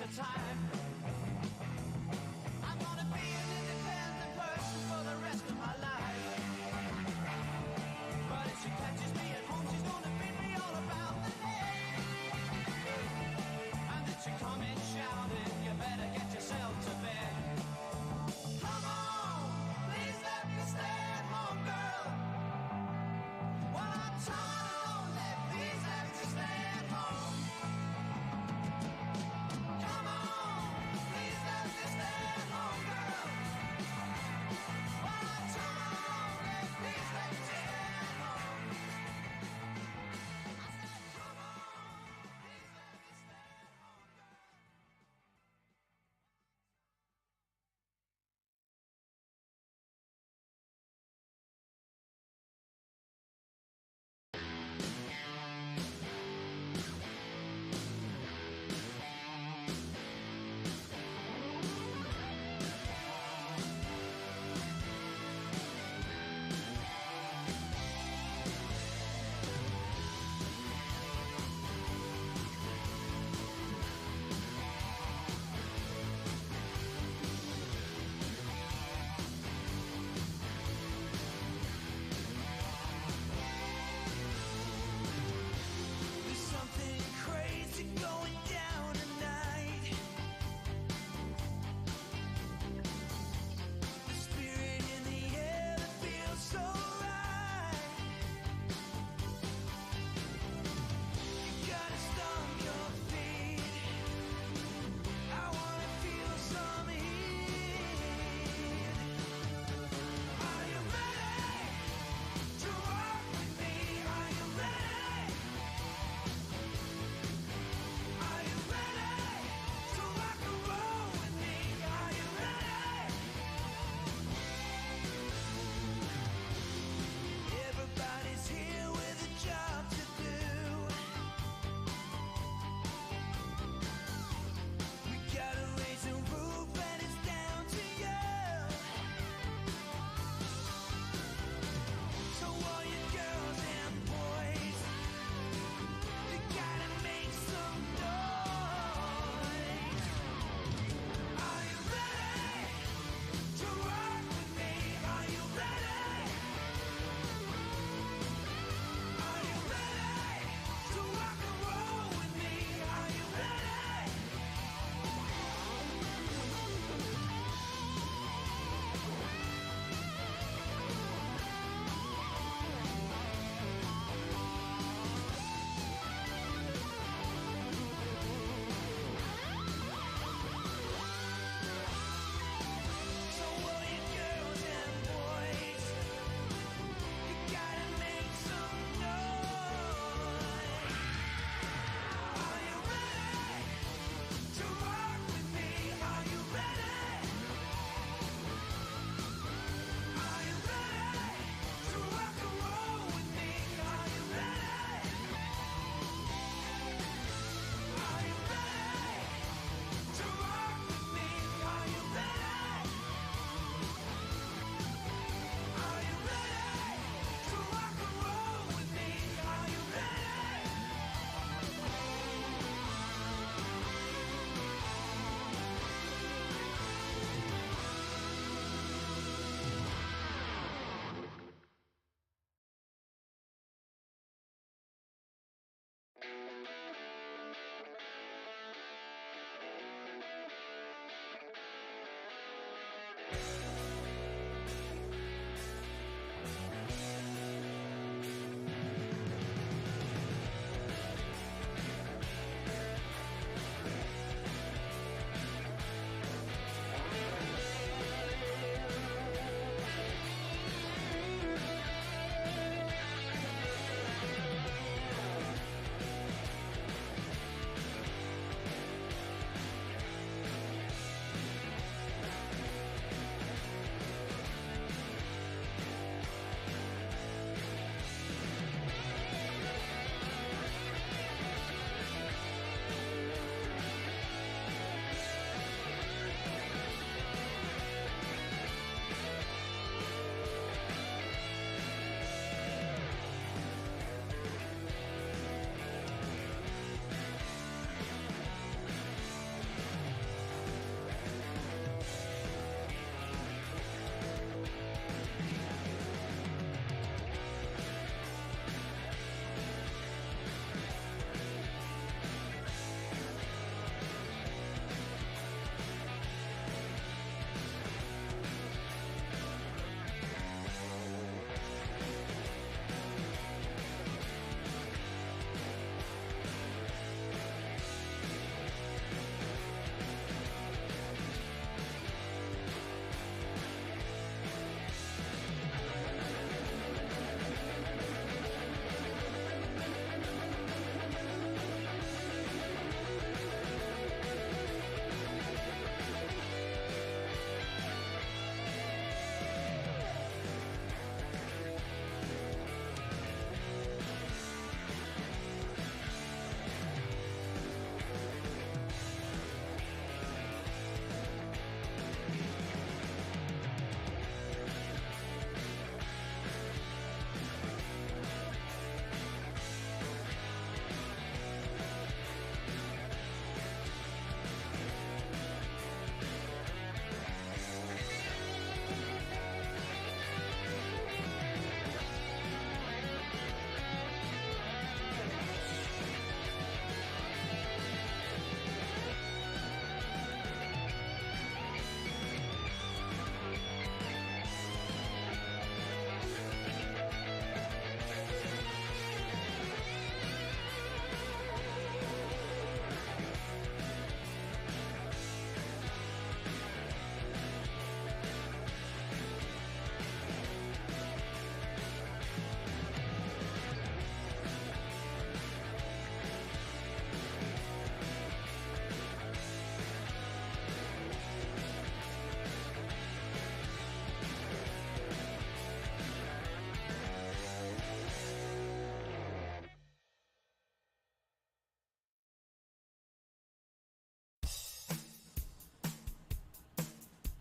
of time. I'm gonna be an independent person for the rest of my life. But if she catches me at home, she's gonna beat me all around the head. And then she come in shouting, you better get yourself to bed. Come on, please let me stay at home, girl. While I'm tired and lonely, please let me stay at home. Come on,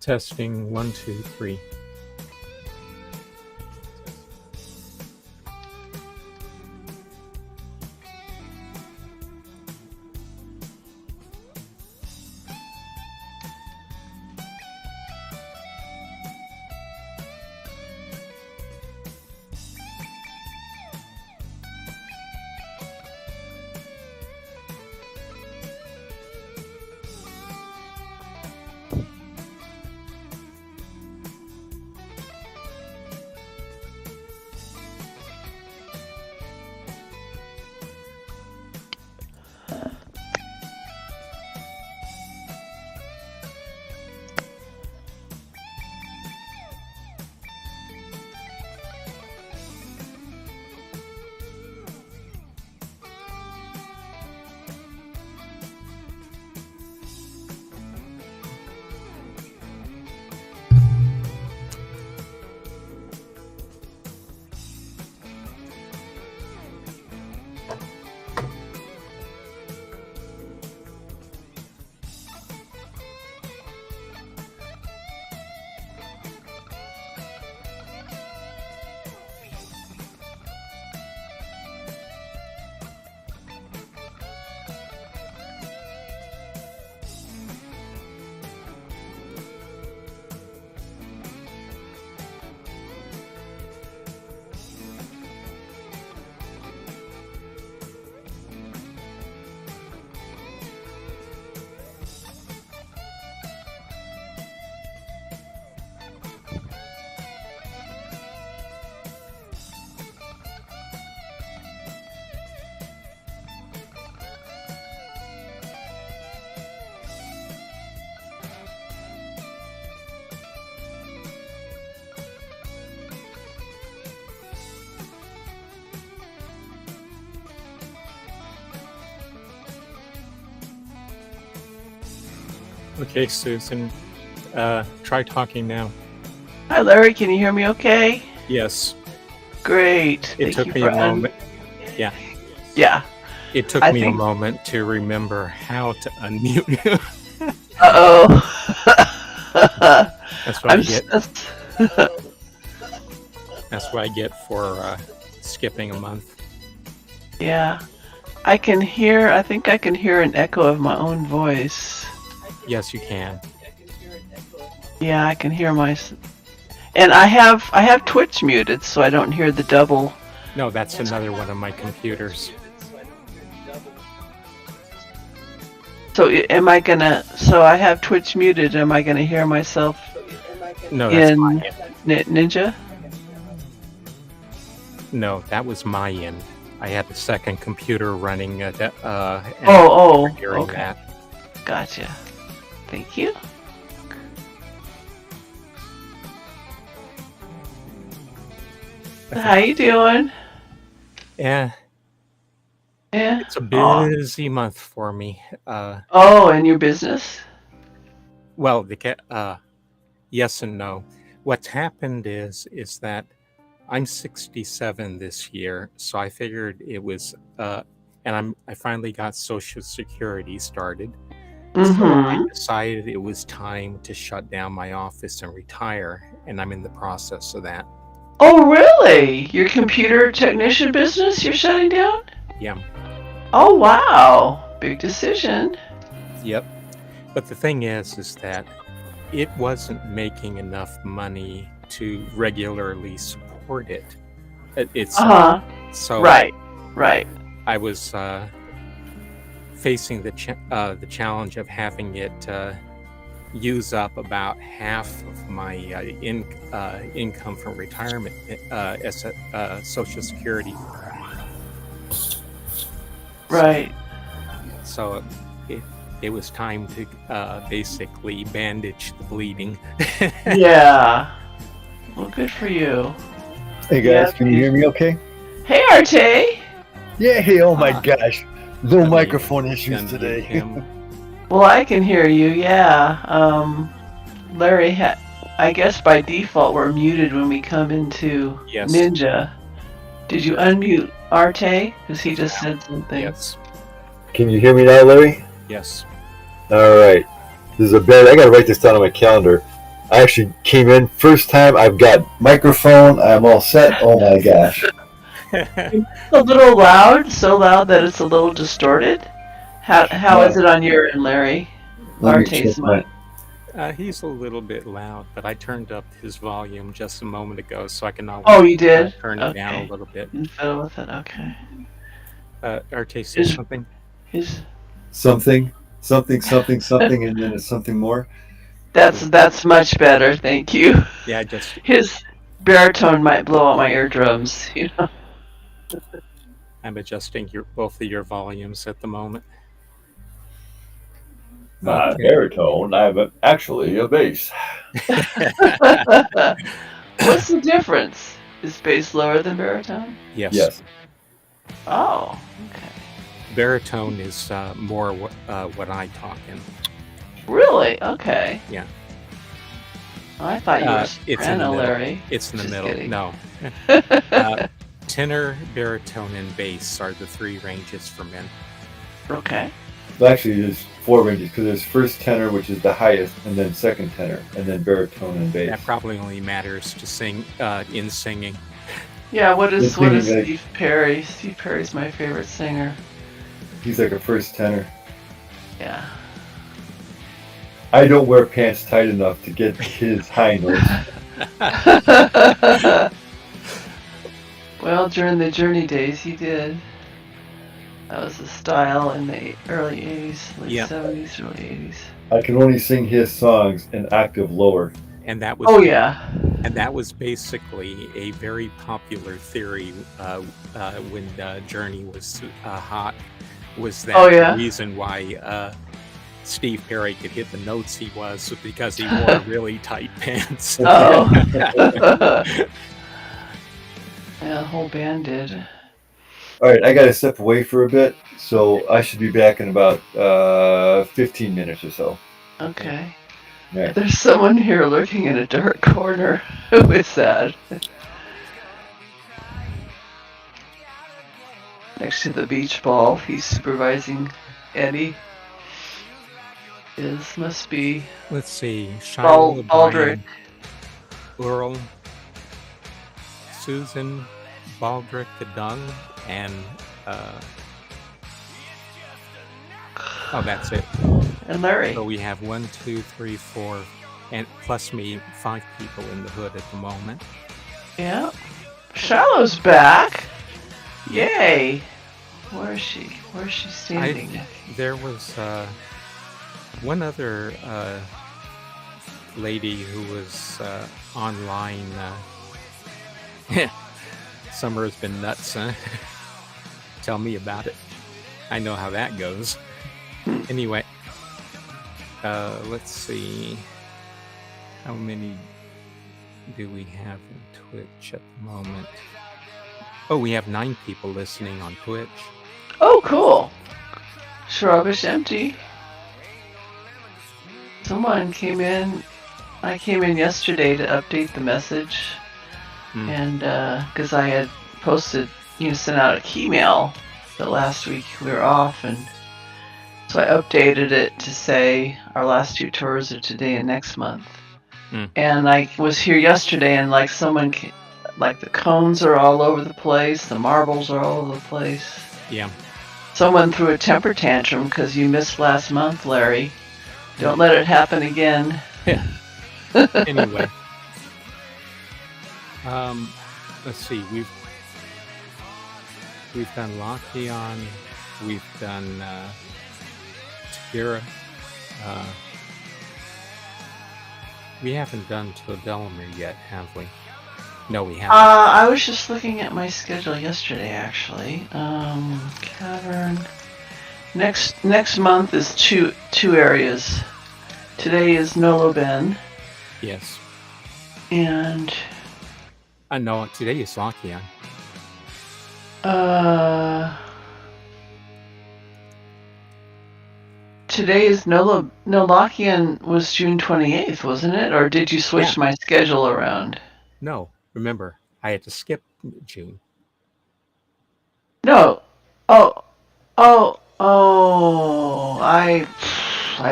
Testing 1, 2, 3. Okay, Susan, try talking now. Hi, Larry. Can you hear me okay? Yes. Great. It took me a moment. Yeah. Yeah. It took me a moment to remember how to unmute you. Uh-oh. That's what I get. That's what I get for skipping a month. Yeah. I think I can hear an echo of my own voice. Yes, you can. Yeah, I can hear and I have Twitch muted, so I don't hear the double. No, that's another one of my computers. So I have Twitch muted, am I gonna hear myself No, that's in my end. Ninja? No, that was my end. I had the second computer running hearing okay. that. Gotcha. Thank you. How you doing? Yeah. Yeah. It's a busy month for me. And your business? Well, yes and no. What's happened is that I'm 67 this year, so I figured it was, and I finally got Social Security started. Mm-hmm. So I decided it was time to shut down my office and retire, and I'm in the process of that. Oh, really? Your computer technician business you're shutting down? Yeah. Oh, wow. Big decision. Yep. But the thing is that it wasn't making enough money to regularly support it. It's so right. I was facing the challenge of having it use up about half of my income from retirement as Social Security. Right. So it was time to basically bandage the bleeding. Yeah. Well, good for you. Hey guys, can you hear me okay? Hey, Arte. Yeah, hey, oh my gosh. No microphone issues today. Well, I can hear you, yeah. Larry, I guess by default we're muted when we come into Ninja. Did you unmute Arte? Because he just said something. Yes. Can you hear me now, Larry? Yes. All right. This is I gotta write this down on my calendar. I actually came in first time. I've got microphone. I'm all set. Oh my gosh. It's a little loud, so loud that it's a little distorted. How is it on your end, Larry? Let me Arte's check my. He's a little bit loud, but I turned up his volume just a moment ago, so I can always Oh, you did? turn it down a little bit. You fiddle with it, okay. Arte, say something. Something, and then it's something more. That's much better, thank you. Yeah, His baritone might blow out my eardrums, you know. I'm adjusting both of your volumes at the moment. Not baritone. I'm actually a bass. What's the difference? Is bass lower than baritone? Yes. Oh, okay. Baritone is more what I talk in. Really? Okay. Yeah. I thought you were soprano, Larry. It's in the middle. Kidding. No. Tenor, baritone, and bass are the three ranges for men. Okay. Actually, there's 4 ranges because there's first tenor, which is the highest, and then second tenor, and then baritone and bass. That probably only matters to sing in singing. Yeah. What is Steve Perry? Steve Perry's my favorite singer. He's like a first tenor. Yeah. I don't wear pants tight enough to get his high notes. Well, during the Journey days, he did. That was the style in the early 80s, late 70s, early 80s. I can only sing his songs an octave lower. And that was And that was basically a very popular theory when Journey was hot. Was that the reason why Steve Perry could hit the notes he was because he wore really tight pants. Oh. Yeah, the whole band did. All right, I got to step away for a bit, so I should be back in about 15 minutes or so. Okay. Right. There's someone here lurking in a dark corner. Who is that? Next to the beach ball, he's supervising Eddie. Must be. Let's see. Shiloh, Baldrick. Earl, Susan, Baldrick the Dung, and that's it. And Larry. So we have 1, 2, 3, 4, and plus me, 5 people in the hood at the moment. Yeah. Shallow's back. Yay. Where is she? Where is she standing? There was one other lady who was online. Summer has been nuts, huh? Tell me about it. I know how that goes. Anyway, let's see. How many do we have in Twitch at the moment? Oh, we have 9 people listening on Twitch. Oh, cool. Shrobish empty. Someone came in. I came in yesterday to update the message. And because I had posted, sent out a key mail that last week we were off, and so I updated it to say our last 2 tours are today and next month. And I was here yesterday, and like someone, like the cones are all over the place, the marbles are all over the place. Yeah. Someone threw a temper tantrum because you missed last month, Larry. Don't let it happen again. Yeah. Anyway. Let's see. We've done Laki'ahn. We've done Takira. We haven't done Till Delamere yet, have we? No, we haven't. I was just looking at my schedule yesterday, actually. Cavern. Next month is two areas. Today is Nolo Ben. Yes. And no, today is Laki'ahn. Today is no, Laki'ahn was June 28th, wasn't it? Or did you switch my schedule around? No, remember, I had to skip June. No. I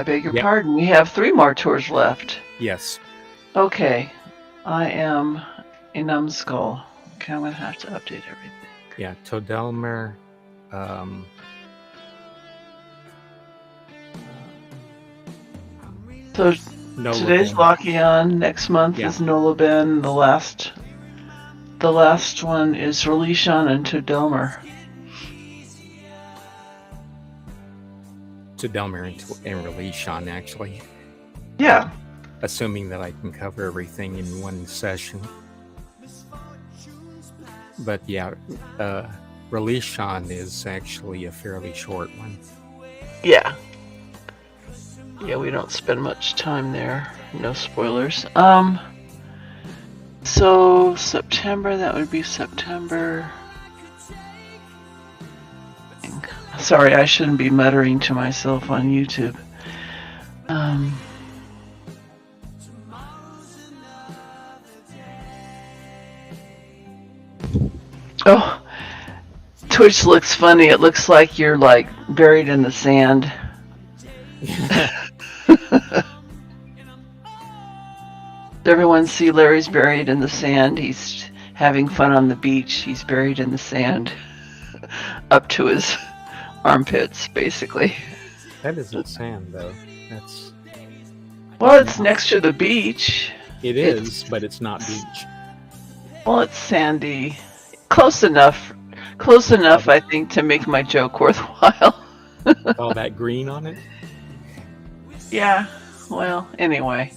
beg your pardon. We have 3 more tours left. Yes. Okay, I am a numbskull. Okay, I'm gonna have to update everything. Yeah, Todelmer. So No today's Laki'ahn. Next month is Nolaben. The last one is Laki'ahn and Todelmer. Todelmer and Laki'ahn, actually. Yeah. Assuming that I can cover everything in one session. But yeah, Laki'ahn is actually a fairly short one. Yeah. Yeah, we don't spend much time there. No spoilers. So September, that would be September. Sorry, I shouldn't be muttering to myself on YouTube. Oh, Twitch looks funny. It looks like you're like buried in the sand. Everyone see Larry's buried in the sand. He's having fun on the beach. He's buried in the sand up to his armpits, basically. That isn't sand, though. That's... Well, it's next to the beach. It is, but it's not beach. Well, it's sandy. Close enough. Close enough, I think, to make my joke worthwhile. All that green on it? Yeah. Well, anyway.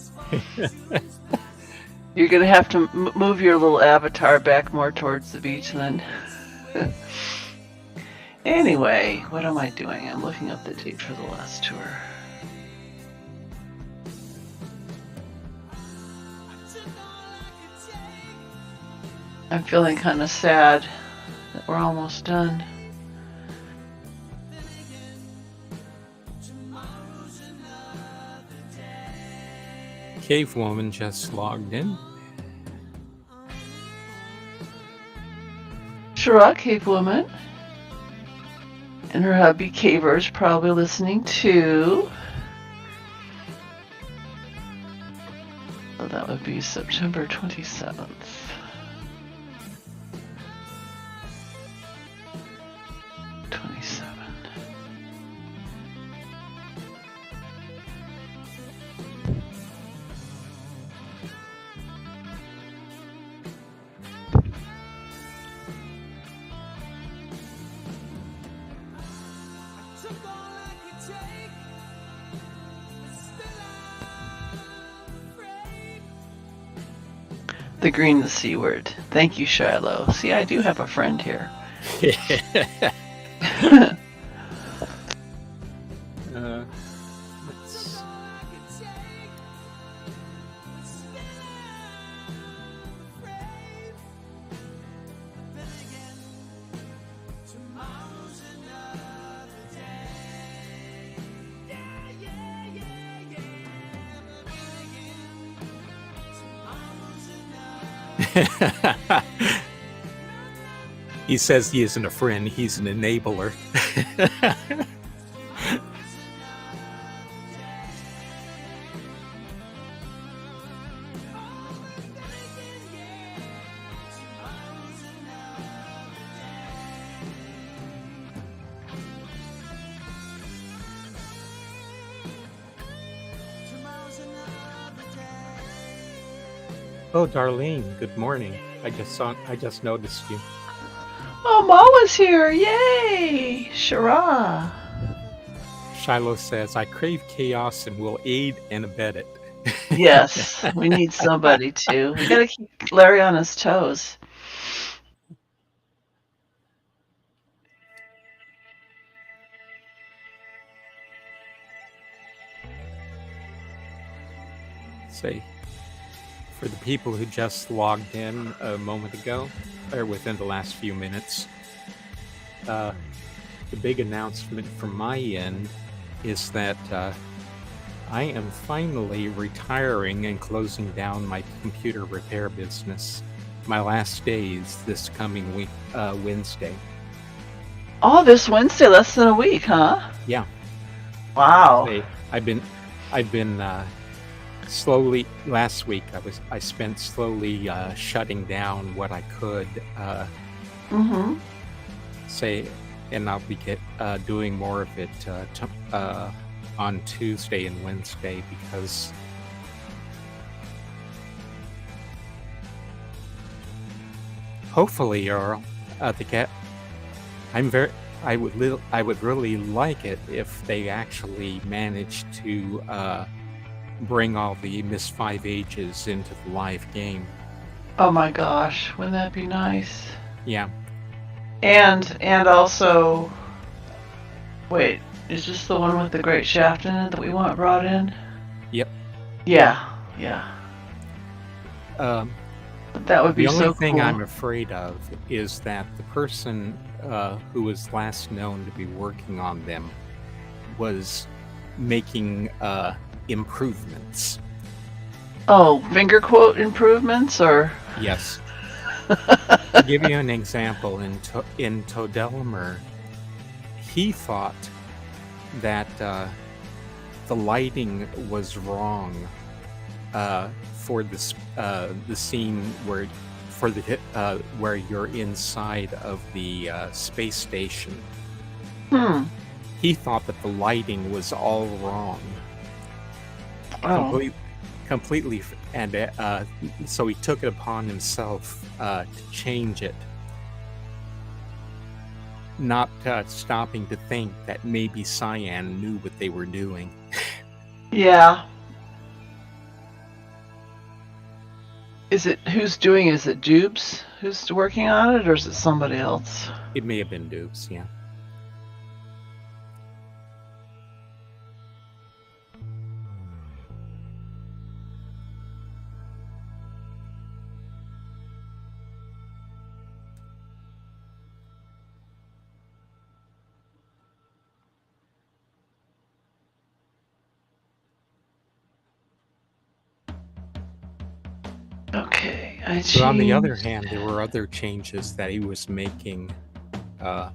You're going to have to move your little avatar back more towards the beach then. Anyway, what am I doing? I'm looking up the date for the last tour. I'm feeling kind of sad that we're almost done. Cave Woman just logged in. Shira, Cave Woman. And her hubby Caver's probably listening too. So that would be September 27th. The green, the C word. Thank you, Shiloh. See, I do have a friend here. He says he isn't a friend, he's an enabler. Oh, Darlene, good morning. I just noticed you. Oh, Ma was here! Yay! Shira! Shiloh says, I crave chaos and will aid and abet it. Yes, we need somebody to. We gotta keep Larry on his toes. Say, for the people who just logged in a moment ago, or within the last few minutes, the big announcement from my end is that I am finally retiring and closing down my computer repair business. My last day is this coming week, Wednesday. Oh, this Wednesday, less than a week, huh? Yeah. Wow. I've been slowly last week I spent slowly shutting down what I could Mm-hmm. say, and I'll be doing more of it on Tuesday and Wednesday, because hopefully, Earl, I would really like it if they actually managed to bring all the Myst 5 ages into the live game. Oh my gosh, wouldn't that be nice? Yeah. And also, wait, is this the one with the great shaft in it that we want brought in? Yep. Yeah. That would be so cool. The only thing I'm afraid of is that the person who was last known to be working on them was making improvements. Oh, finger quote improvements, or? Yes. To give you an example, in Todelimer, he thought that the lighting was wrong for the scene where you're inside of the space station. He thought that the lighting was all wrong. Completely, and so he took it upon himself to change it, not stopping to think that maybe Cyan knew what they were doing. Yeah. Is it Dubes who's working on it, or is it somebody else? It may have been Dubes, yeah. Okay, But on the other hand, there were other changes that he was making that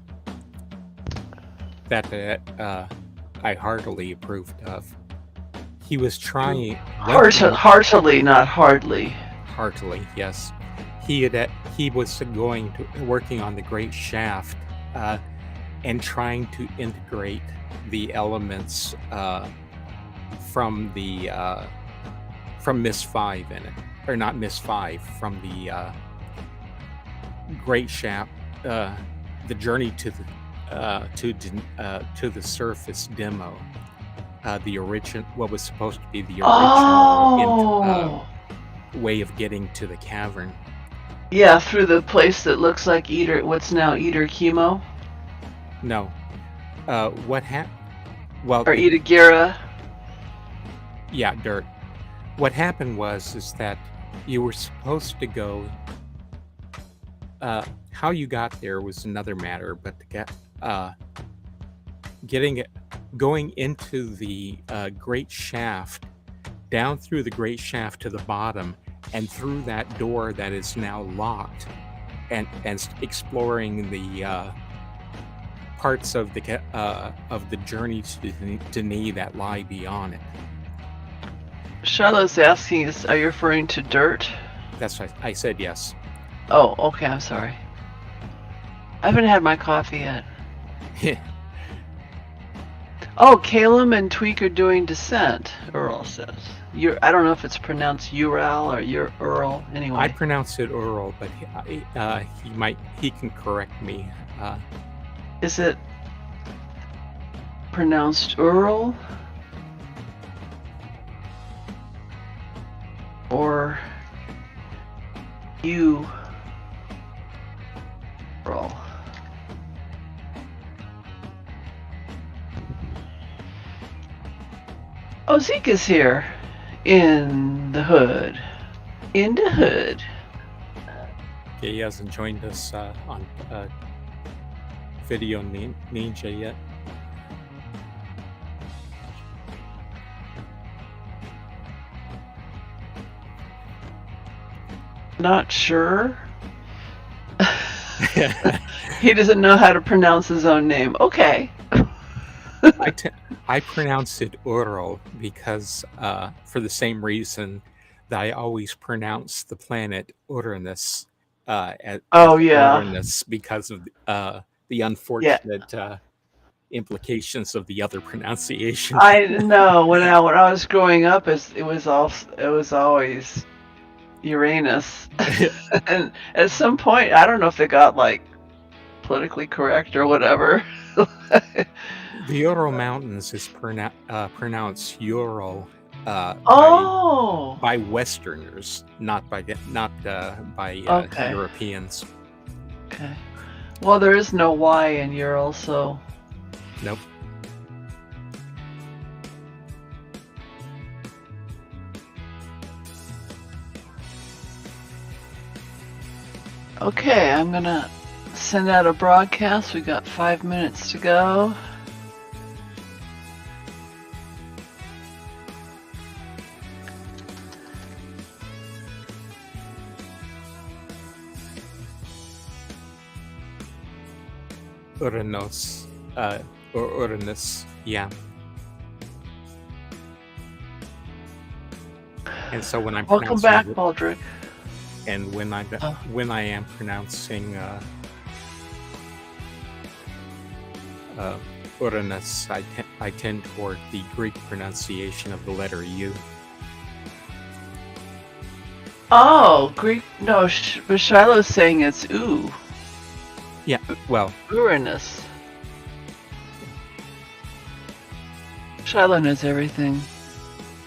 I heartily approved of. He was trying heartily, not hardly. Heartily, yes. He was working on the Great Shaft and trying to integrate the elements from Myst 5 in it. Or not Myst 5, from the Great Shaft, the journey to the surface demo, what was supposed to be the original way of getting to the cavern. Yeah, through the place that looks like what's now Eater Chemo. No, what happened? Well, or Itagira. Yeah, dirt. What happened is that you were supposed to go. How you got there was another matter, but going into the Great Shaft, down through the Great Shaft to the bottom, and through that door that is now locked, and exploring the parts of the journey to Denis that lie beyond it. Charlotte's asking, are you referring to dirt? That's right. I said yes. Oh, okay. I'm sorry. I haven't had my coffee yet. Oh, Calum and Tweak are doing Descent, Earl says. I don't know if it's pronounced Ural or Earl. Anyway, I pronounce it Earl, but he can correct me. Is it pronounced Earl? Or you roll? Oh, Zeke is here in the hood. In the hood. Yeah, he hasn't joined us on Video Ninja yet. Not sure. He doesn't know how to pronounce his own name. Okay. I pronounce it Ural because for the same reason that I always pronounce the planet Uranus as Oh yeah, Uranus because of the yeah. unfortunate implications of the other pronunciation. I know when I was growing up, it was always Uranus, and at some point, I don't know if they got like politically correct or whatever. The Ural Mountains is pronounced Ural Oh, by Westerners, not by okay, Europeans. okay. Well, there is no Y in Ural, so Nope. okay. I'm gonna send out a broadcast. We got 5 minutes to go. Uranus, or Uranus, yeah. And so when I'm Welcome back, Baldric. and when I am pronouncing Uranus, I tend toward the Greek pronunciation of the letter U. Oh, Greek. No, but Shiloh's saying it's ooh. Yeah, well, Uranus. Shiloh knows everything.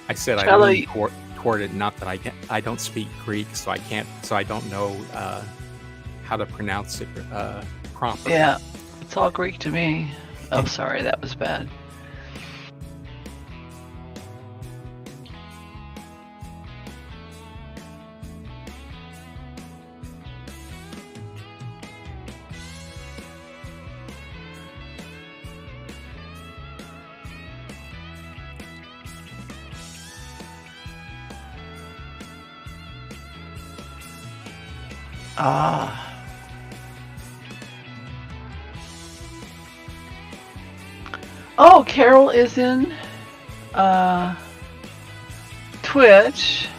I said I Shiloh, lean toward it. Not that I don't speak Greek, so I don't know how to pronounce it properly. yeah, it's all Greek to me. Oh, sorry, that was bad. Ah. Oh, Carol is in Twitch.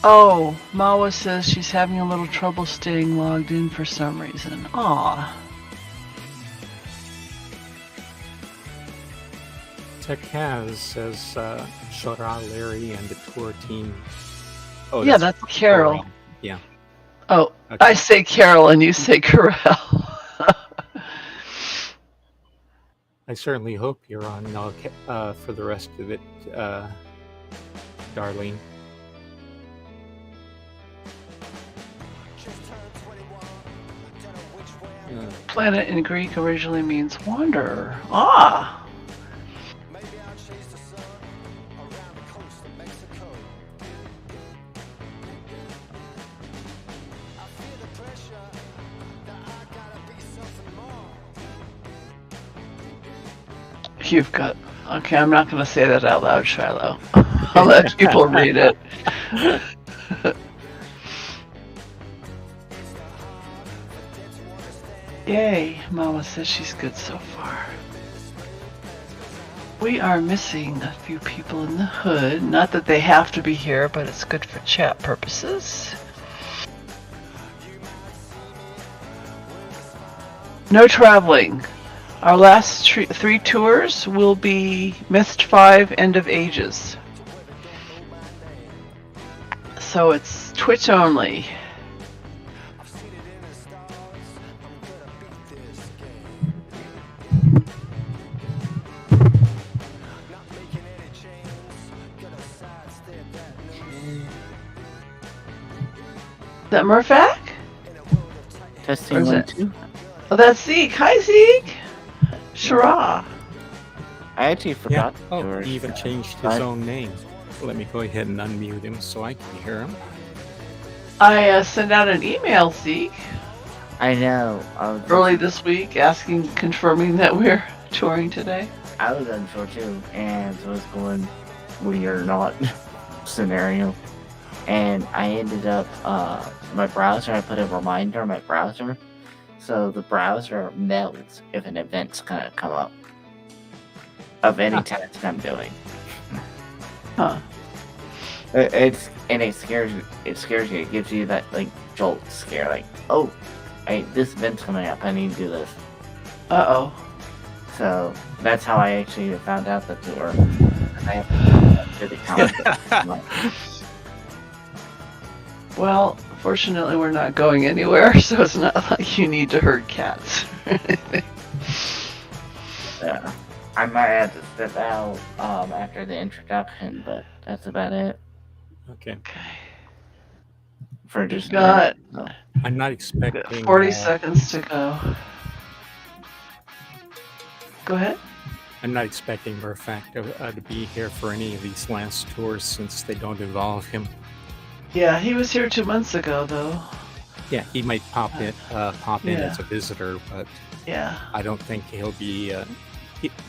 Oh, Mawa says she's having a little trouble staying logged in for some reason. Aw. Tekaz says Shora, Larry, and the tour team. Oh, Yeah, that's Carol. Corral. Yeah. Oh, Okay. I say Carol and you say Corral. I certainly hope you're on for the rest of it, Darlene. Planet in Greek originally means wanderer. Ah. You've got. Okay, I'm not going to say that out loud, Shiloh. I'll let people read it. Yay, Mama says she's good so far. We are missing a few people in the hood. Not that they have to be here, but it's good for chat purposes. No traveling. Our last 3 tours will be Myst 5 End of Ages. So it's Twitch only. Is that Murphac? Testing 1, 2. Oh, that's Zeke. Hi, Zeke. Shara. I actually forgot. Yeah. Oh, he even changed his own name. Let me go ahead and unmute him so I can hear him. I sent out an email, Zeke. I know. Early this week, confirming that we're touring today. I was unsure too, and so it's going we are not scenario. and I ended up my browser. I put a reminder on my browser, so the browser melts if an event's gonna come up of any task I'm doing. Huh. It scares you. It scares you. It gives you that like jolt scare, like, oh, this event's coming up. I need to do this. Uh-oh. So that's how I actually found out the tour. I have to the calendar. Well, fortunately, we're not going anywhere, so it's not like you need to herd cats. Yeah. I might have to step out after the introduction, but that's about it. Okay. For just got I'm not expecting 40 seconds to go. Go ahead. I'm not expecting Murphac to be here for any of these last tours since they don't involve him. Yeah, he was here 2 months ago, though. Yeah, he might pop in as a visitor, but yeah, I don't think he'll be.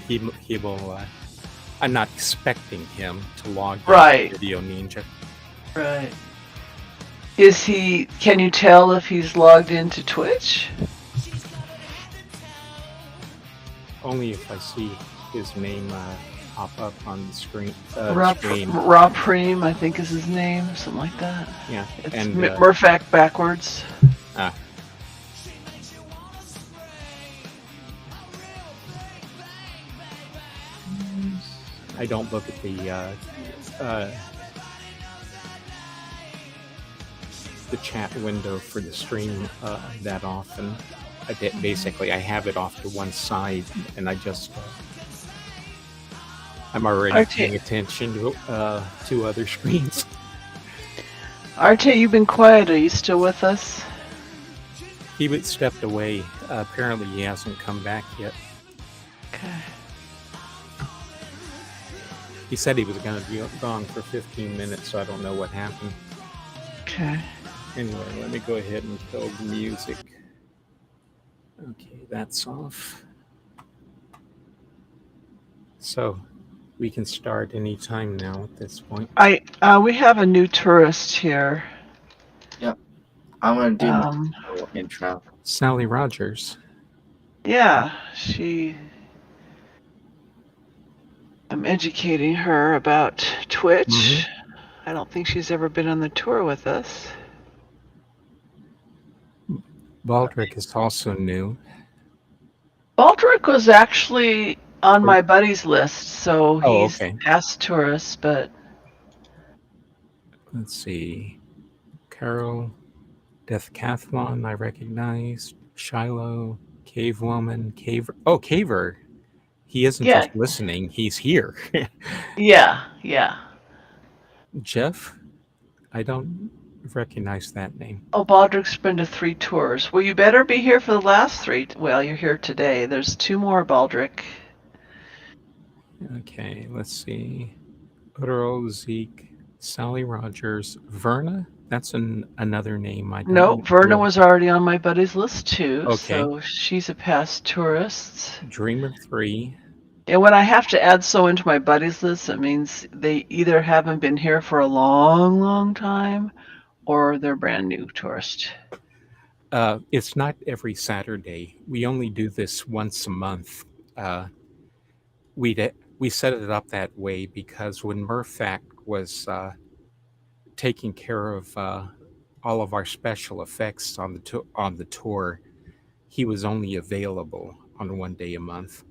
He will. I'm not expecting him to log right. Video Ninja. Right. Is he? Can you tell if he's logged into Twitch? Only if I see his name pop up on the screen. Rob Preem, I think is his name, something like that. Yeah, it's and Murphac backwards. I don't look at the chat window for the stream that often. Basically, I have it off to one side, and I just I'm already paying attention to other screens. Arte, you've been quiet. Are you still with us? He stepped away. Apparently, he hasn't come back yet. Okay. He said he was going to be gone for 15 minutes, so I don't know what happened. Okay. Anyway, let me go ahead and kill the music. Okay, that's off. So, we can start any time now at this point. We have a new tourist here. Yep. I'm going to do my intro. Sally Rogers. Yeah, I'm educating her about Twitch. Mm-hmm. I don't think she's ever been on the tour with us. Baldric is also new. Baldric was actually on my buddy's list, so he's past tourist, but... Let's see. Carol, Deathcathlon, I recognized. Shiloh, Cave Woman, Caver. Oh, Caver. He isn't just listening, he's here. Yeah. Jeff? I don't recognize that name. Oh, Baldric's been to 3 tours. Well, you better be here for the last 3. Well, you're here today. There's 2 more, Baldric. Okay, let's see. Earl, Zeke, Sally Rogers, Verna? That's another name I don't know. No, Verna was already on my buddy's list too, so she's a past tourist. Dreamer 3. And when I have to add someone to my buddy's list, it means they either haven't been here for a long, long time, or they're brand new tourist. It's not every Saturday. We only do this once a month. We set it up that way because when Murphac was taking care of all of our special effects on the tour, he was only available on one day a month.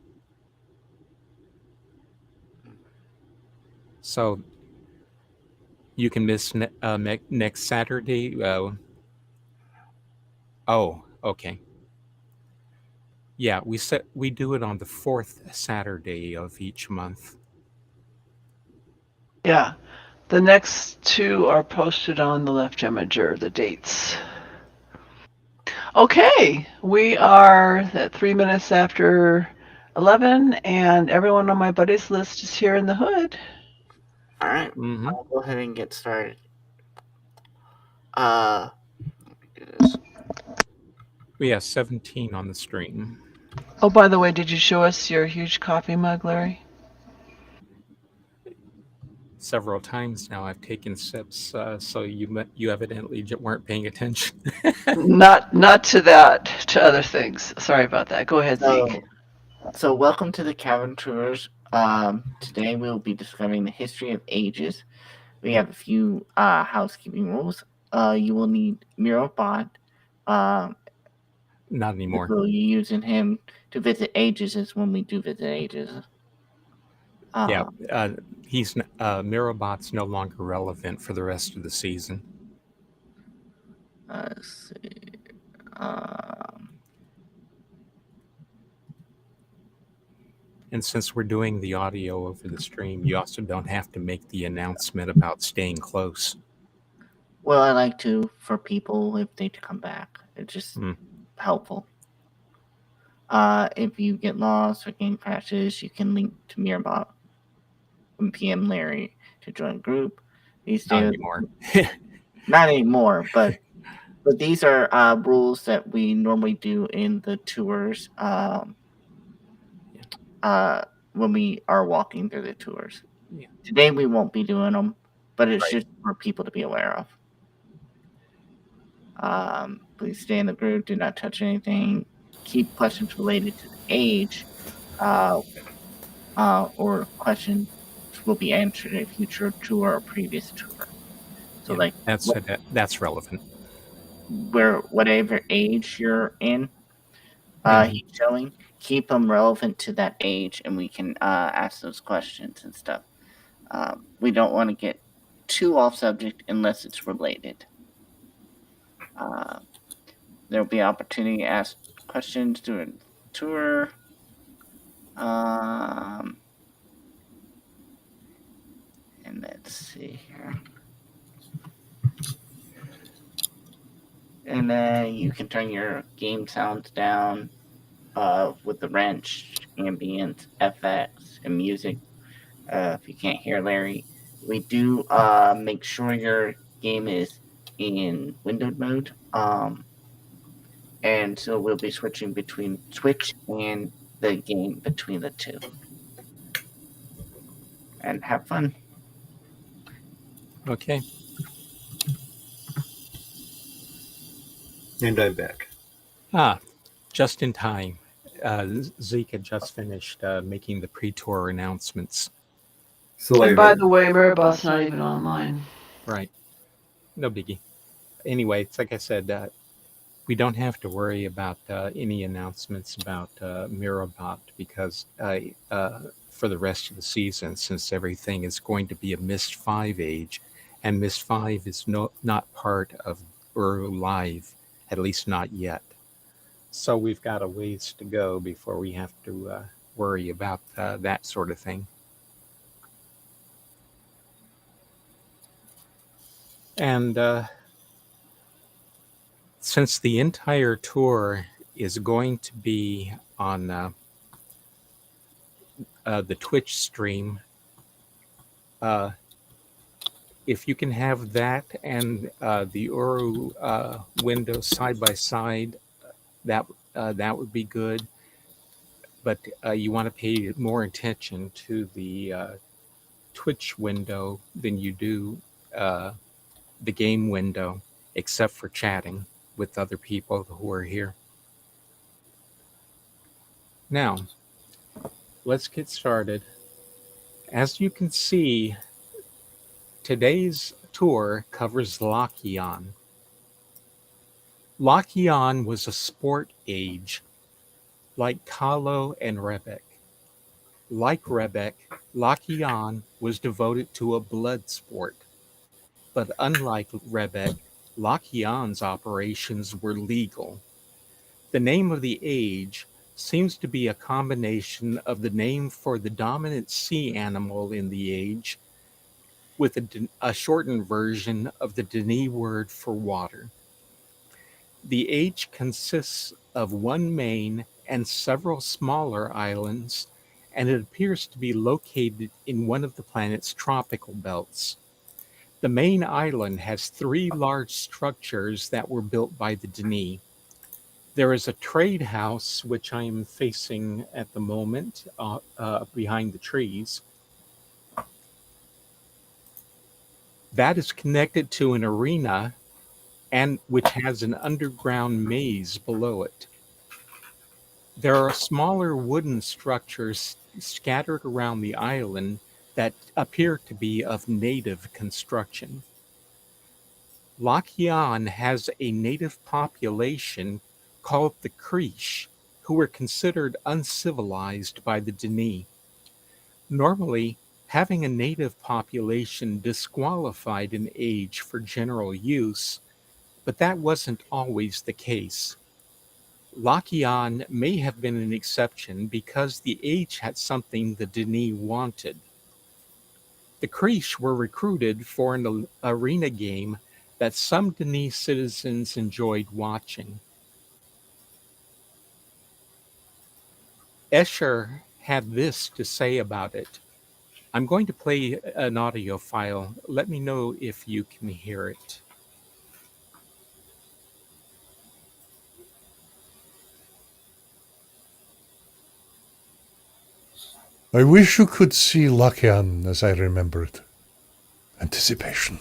So you can miss next Saturday. Oh, okay. Yeah, we do it on the 4th Saturday of each month. Yeah. The next 2 are posted on the left imager, the dates. Okay, we are at 3 minutes after 11, and everyone on my buddy's list is here in the hood. All right, I'll go ahead and get started. We have 17 on the stream. Oh, by the way, did you show us your huge coffee mug, Larry? several times now. I've taken sips, so you evidently weren't paying attention. Not to that, to other things. Sorry about that. Go ahead, Zeke. So welcome to the Cavern Tours. Today we will be discovering the history of ages. We have a few housekeeping rules. You will need Mirobot. Not anymore. Will you using him to visit ages is when we do visit ages. Yeah, he's Mirobot's no longer relevant for the rest of the season. Let's see. And since we're doing the audio over the stream, you also don't have to make the announcement about staying close. Well, I like to for people if they come back. It's just helpful. If you get lost or game crashes, you can link to Mirobot and PM Larry to join a group. Not anymore. Not anymore, but these are rules that we normally do in the tours when we are walking through the tours. Yeah. Today we won't be doing them, but it's just for people to be aware of. Please stay in the group. Do not touch anything. Keep questions related to the age or questions will be answered in a future tour or previous tour. So, yeah, that's relevant. Where whatever age you're in, he's showing, keep them relevant to that age, and we can ask those questions and stuff. We don't want to get too off subject unless it's related. There will be opportunity to ask questions during the tour. And let's see here. And then you can turn your game sounds down with the wrench, ambient, FX, and music. If you can't hear Larry, we do make sure your game is in windowed mode. And so we'll be switching between Twitch and the game between the two. And have fun. Okay. And I'm back. Just in time. Zeke had just finished making the pre-tour announcements. So and by the way, Mirabot's not even online. Right. No biggie. Anyway, it's like I said, we don't have to worry about any announcements about Mirabot because for the rest of the season, since everything is going to be a Myst 5 age, and Myst 5 is not part of Uru Live, at least not yet. So we've got a ways to go before we have to worry about that sort of thing. And since the entire tour is going to be on the Twitch stream, if you can have that and the Uru window side by side, that would be good. But you want to pay more attention to the Twitch window than you do the game window, except for chatting with other people who are here. Now, let's get started. As you can see, today's tour covers Laki'ahn. Laki'ahn was a sport age, like Kahlo and Rebek. Like Rebek, Laki'ahn was devoted to a blood sport. But unlike Rebek, Laki'ahn's operations were legal. The name of the age seems to be a combination of the name for the dominant sea animal in the age with a shortened version of the Dene word for water. The age consists of one main and several smaller islands, and it appears to be located in one of the planet's tropical belts. The main island has 3 large structures that were built by the Dene. There is a trade house, which I am facing at the moment behind the trees. That is connected to an arena and which has an underground maze below it. There are smaller wooden structures scattered around the island that appear to be of native construction. Laki'ahn has a native population called the Creesh, who were considered uncivilized by the Dini. Normally, having a native population disqualified an age for general use, but that wasn't always the case. Laki'ahn may have been an exception because the age had something the Dini wanted. The Creesh were recruited for an arena game that some Dini citizens enjoyed watching. Escher had this to say about it. I'm going to play an audio file. Let me know if you can hear it. I wish you could see Laki'ahn as I remember it. Anticipation.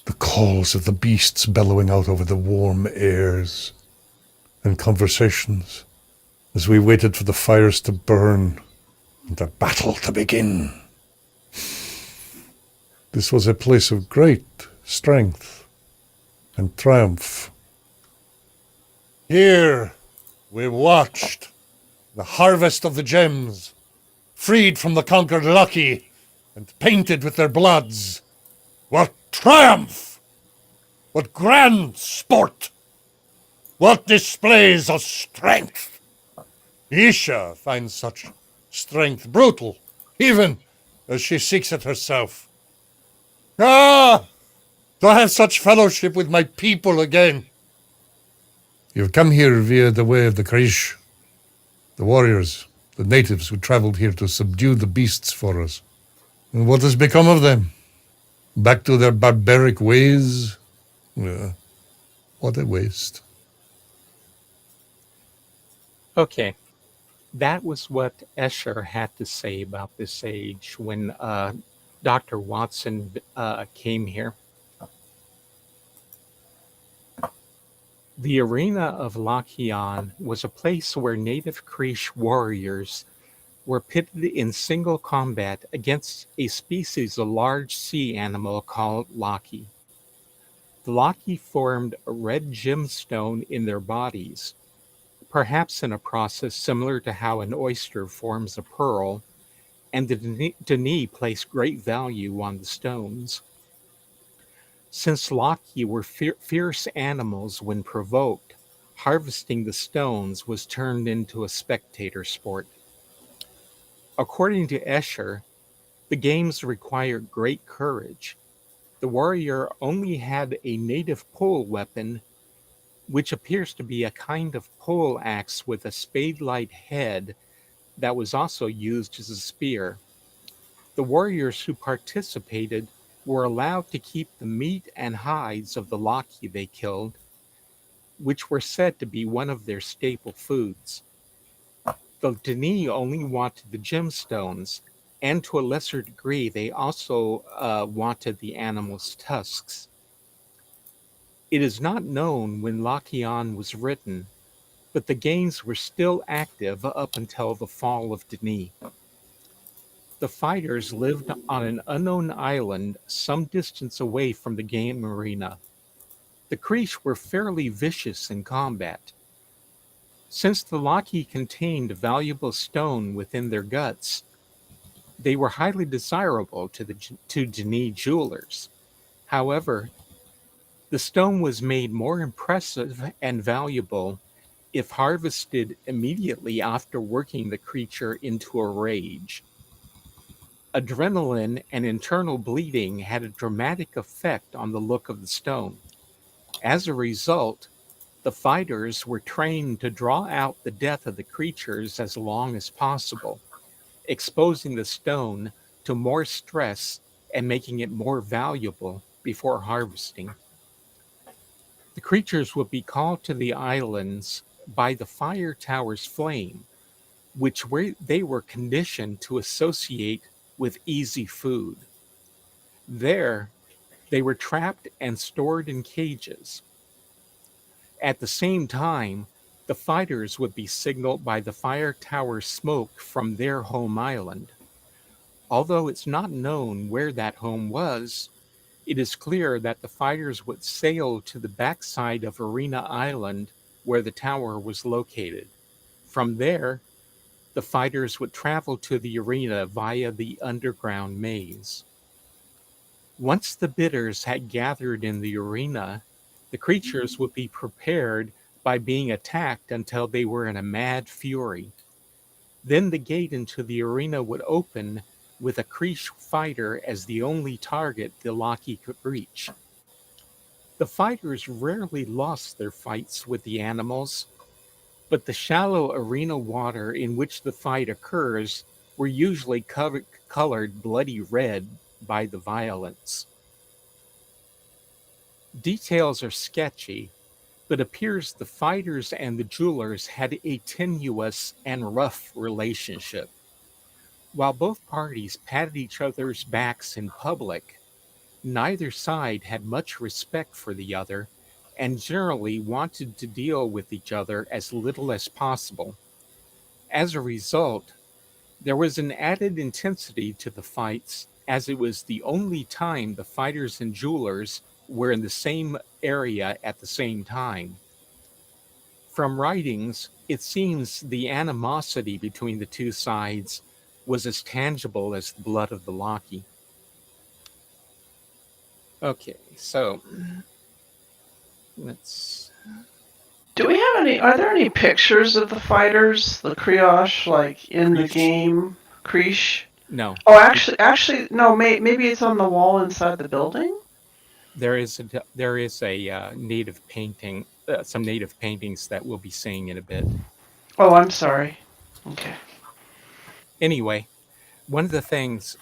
The calls of the beasts bellowing out over the warm airs. And conversations as we waited for the fires to burn and the battle to begin. This was a place of great strength and triumph. Here we watched the harvest of the gems, freed from the conquered Laki and painted with their bloods. What triumph! What grand sport! What displays of strength! Isha finds such strength brutal, even as she seeks it herself. Ah! To have such fellowship with my people again. You've come here via the way of the Krish, the warriors, the natives who traveled here to subdue the beasts for us. And what has become of them? Back to their barbaric ways? What a waste. Okay, that was what Escher had to say about this age when Dr. Watson came here. The arena of Laki'ahn was a place where native Krish warriors were pitted in single combat against a species of large sea animal called Laki. The Laki formed a red gemstone in their bodies, perhaps in a process similar to how an oyster forms a pearl, and the Dani placed great value on the stones. Since Laki were fierce animals when provoked, harvesting the stones was turned into a spectator sport. According to Escher, the games required great courage. The warrior only had a native pole weapon, which appears to be a kind of pole axe with a spade-like head that was also used as a spear. The warriors who participated were allowed to keep the meat and hides of the Laki they killed, which were said to be one of their staple foods. The Dani only wanted the gemstones, and to a lesser degree, they also wanted the animal's tusks. It is not known when Laki'ahn was written, but the games were still active up until the fall of Dani. The fighters lived on an unknown island some distance away from the game arena. The Krish were fairly vicious in combat. Since the Laki contained valuable stone within their guts, they were highly desirable to Dani jewelers. However, the stone was made more impressive and valuable if harvested immediately after working the creature into a rage. Adrenaline and internal bleeding had a dramatic effect on the look of the stone. As a result, the fighters were trained to draw out the death of the creatures as long as possible, exposing the stone to more stress and making it more valuable before harvesting. The creatures would be called to the islands by the fire tower's flame, which they were conditioned to associate with easy food. There, They were trapped and stored in cages. At the same time, the fighters would be signaled by the fire tower smoke from their home island. Although it's not known where that home was, it is clear that the fighters would sail to the backside of Arena Island where the tower was located. From there, the fighters would travel to the arena via the underground maze. Once the bidders had gathered in the arena, the creatures would be prepared by being attacked until they were in a mad fury. Then the gate into the arena would open with a Creesh fighter as the only target the Laki could reach. The fighters rarely lost their fights with the animals, but the shallow arena water in which the fight occurs were usually colored bloody red by the violence. Details are sketchy, but appears the fighters and the jewelers had a tenuous and rough relationship. While both parties patted each other's backs in public, neither side had much respect for the other and generally wanted to deal with each other as little as possible. As a result, there was an added intensity to the fights as it was the only time the fighters and jewelers were in the same area at the same time. From writings, it seems the animosity between the two sides was as tangible as the blood of the Laki. Okay, so let's. Do we have any? Are there any pictures of the fighters, the Kriosh, like in the Creesh. game? Creesh? No. Oh, actually, no. Maybe it's on the wall inside the building. There is a native painting, some native paintings that we'll be seeing in a bit. Oh, I'm sorry. Okay. Anyway, one of the things.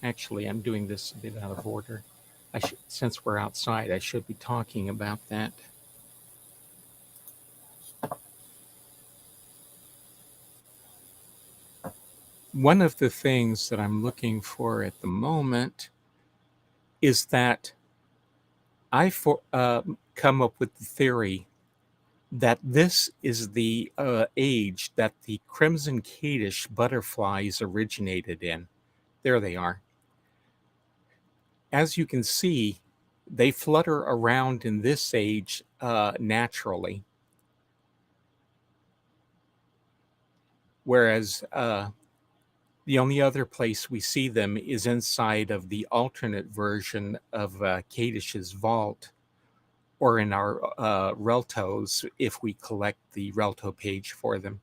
Actually, I'm doing this a bit out of order. Since we're outside, I should be talking about that. One of the things that I'm looking for at the moment is that I come up with the theory that this is the age that the crimson Kadish butterflies originated in. There they are. As you can see, they flutter around in this age naturally. Whereas the only other place we see them is inside of the alternate version of Kadish's vault, or in our Reltos if we collect the Relto page for them.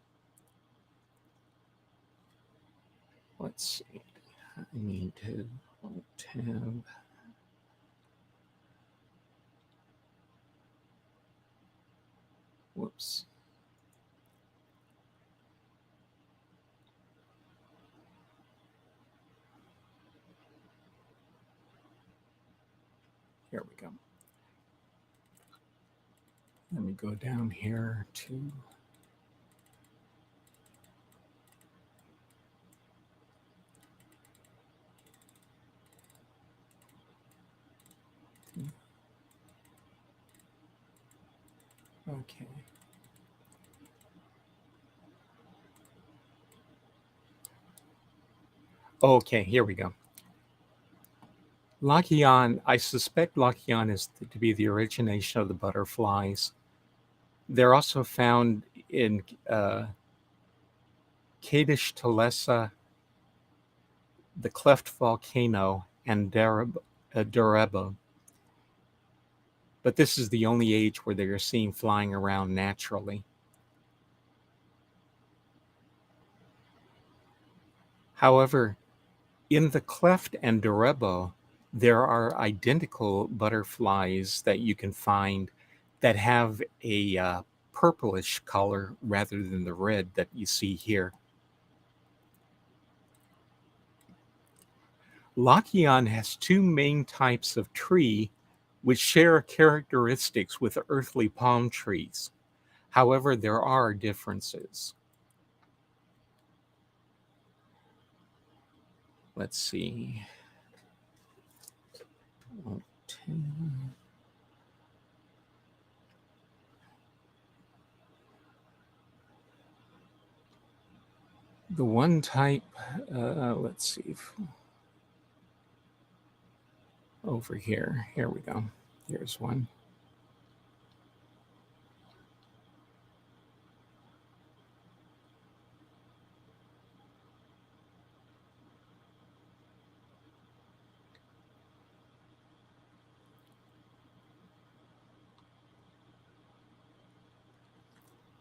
Let's see. I need to tab. Whoops. Here we go. Let me go down here to okay. Okay, here we go. Laki'ahn, I suspect Laki'ahn is to be the origination of the butterflies. They're also found in Kadish Talesa, the Cleft Volcano, and Dareba. But this is the only age where they are seen flying around naturally. However, in the Cleft and Dareba, there are identical butterflies that you can find that have a purplish color rather than the red that you see here. Laki'ahn has two main types of tree which share characteristics with earthly palm trees. However, there are differences. let's see. The one type, let's see. Over here. Here we go. Here's one.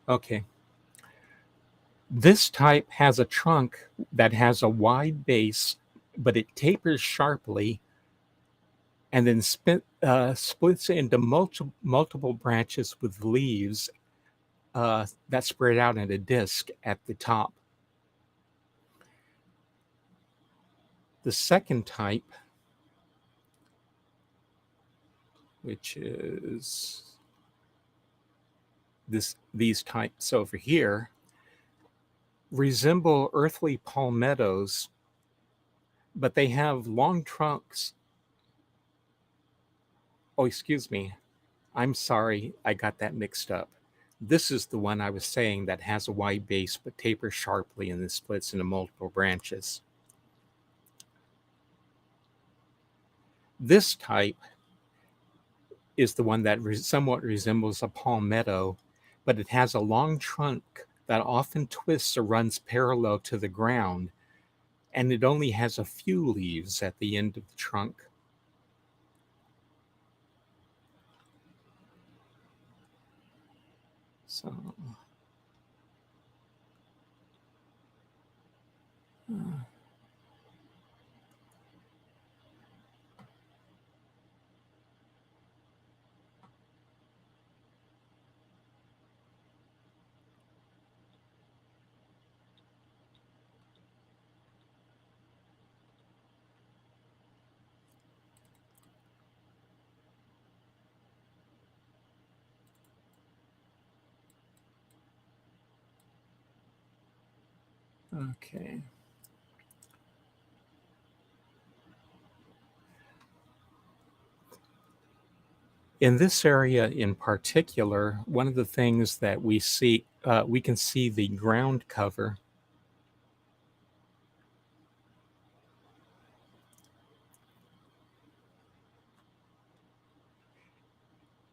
Okay. This type has a trunk that has a wide base, but it tapers sharply and then splits into multiple branches with leaves that spread out in a disc at the top. The second type, which is these types over here, resemble earthly palmettos, but they have long trunks. Oh, excuse me. I'm sorry, I got that mixed up. This is the one I was saying that has a wide base but tapers sharply and then splits into multiple branches. This type is the one that somewhat resembles a palmetto, but it has a long trunk that often twists or runs parallel to the ground, and it only has a few leaves at the end of the trunk. So, okay. In this area in particular, one of the things that we see, we can see the ground cover.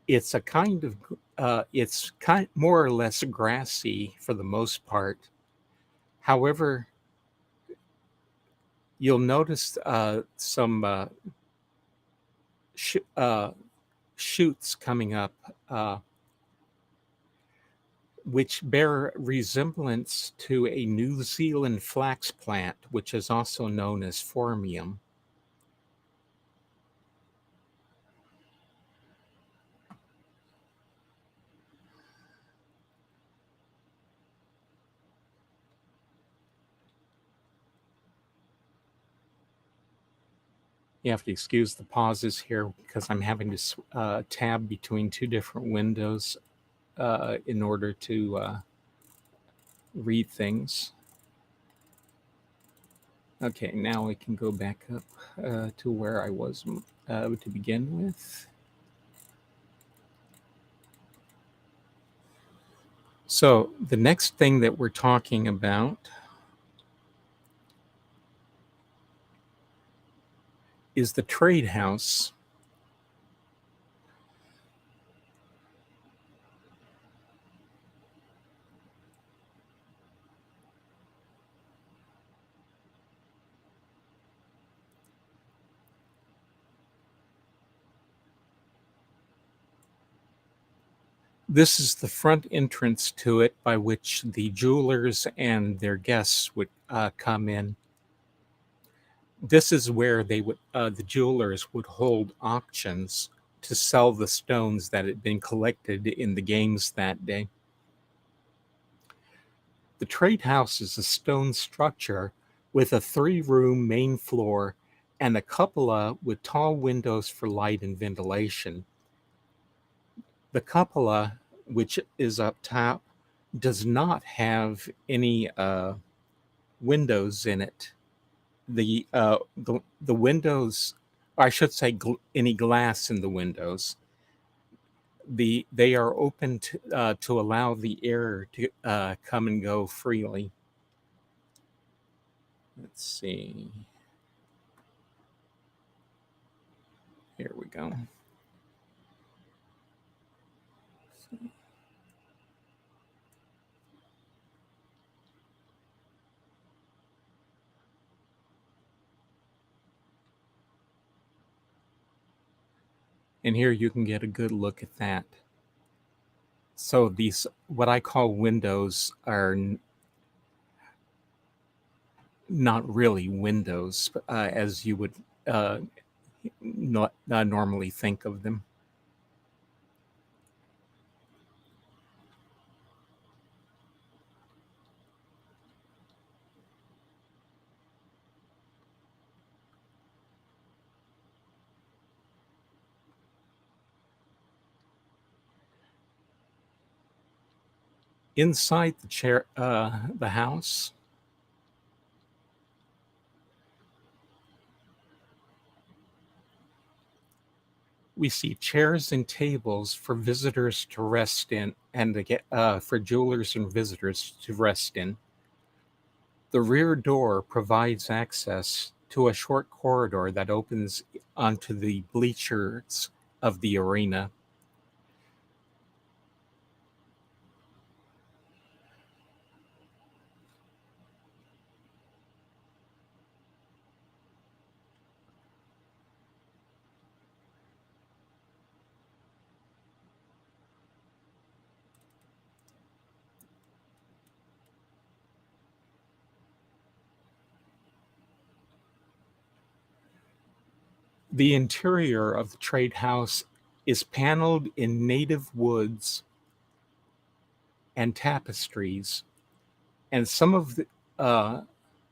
It's a kind of, more or less grassy for the most part. However, you'll notice some shoots coming up, which bear resemblance to a New Zealand flax plant, which is also known as phormium. You have to excuse the pauses here because I'm having to tab between two different windows in order to read things. Okay, now we can go back up to where I was to begin with. So the next thing that we're talking about is the trade house. This is the front entrance to it by which the jewelers and their guests would come in. This is where they would, the jewelers would hold auctions to sell the stones that had been collected in the games that day. The trade house is a stone structure with a 3-room main floor and a cupola with tall windows for light and ventilation. The cupola, which is up top, does not have any windows in it. the windows, or I should say, any glass in the windows, they are open to allow the air to come and go freely. Let's see. Here we go. And here you can get a good look at that. So these, what I call windows, are not really windows as you would not normally think of them. Inside the house, we see chairs and tables for visitors to rest in, and to get for jewelers and visitors to rest in. The rear door provides access to a short corridor that opens onto the bleachers of the arena. The interior of the trade house is paneled in native woods and tapestries, and some of the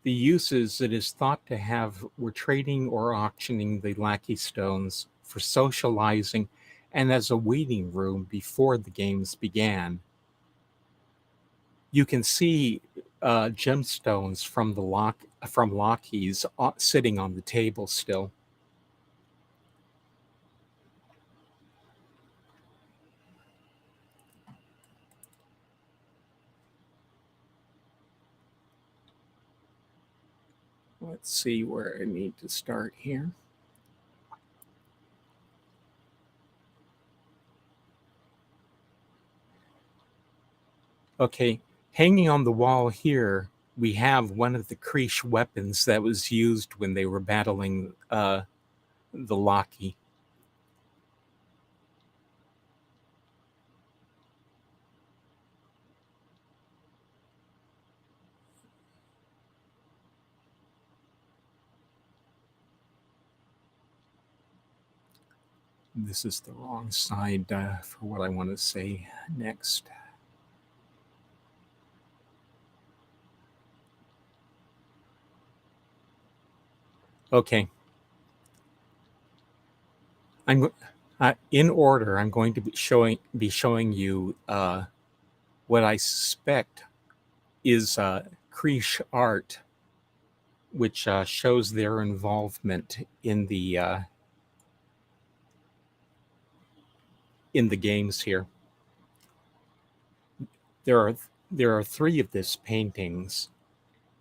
uses it is thought to have were trading or auctioning the lackey stones for socializing and as a waiting room before the games began. You can see gemstones from lackeys sitting on the table still. Let's see where I need to start here. Okay, hanging on the wall here, we have one of the Creesh weapons that was used when they were battling the Lackey. This is the wrong side for what I want to say next. Okay. I'm in order. I'm going to be showing you what I suspect is Creesh art, which shows their involvement in the games here. There are three of these paintings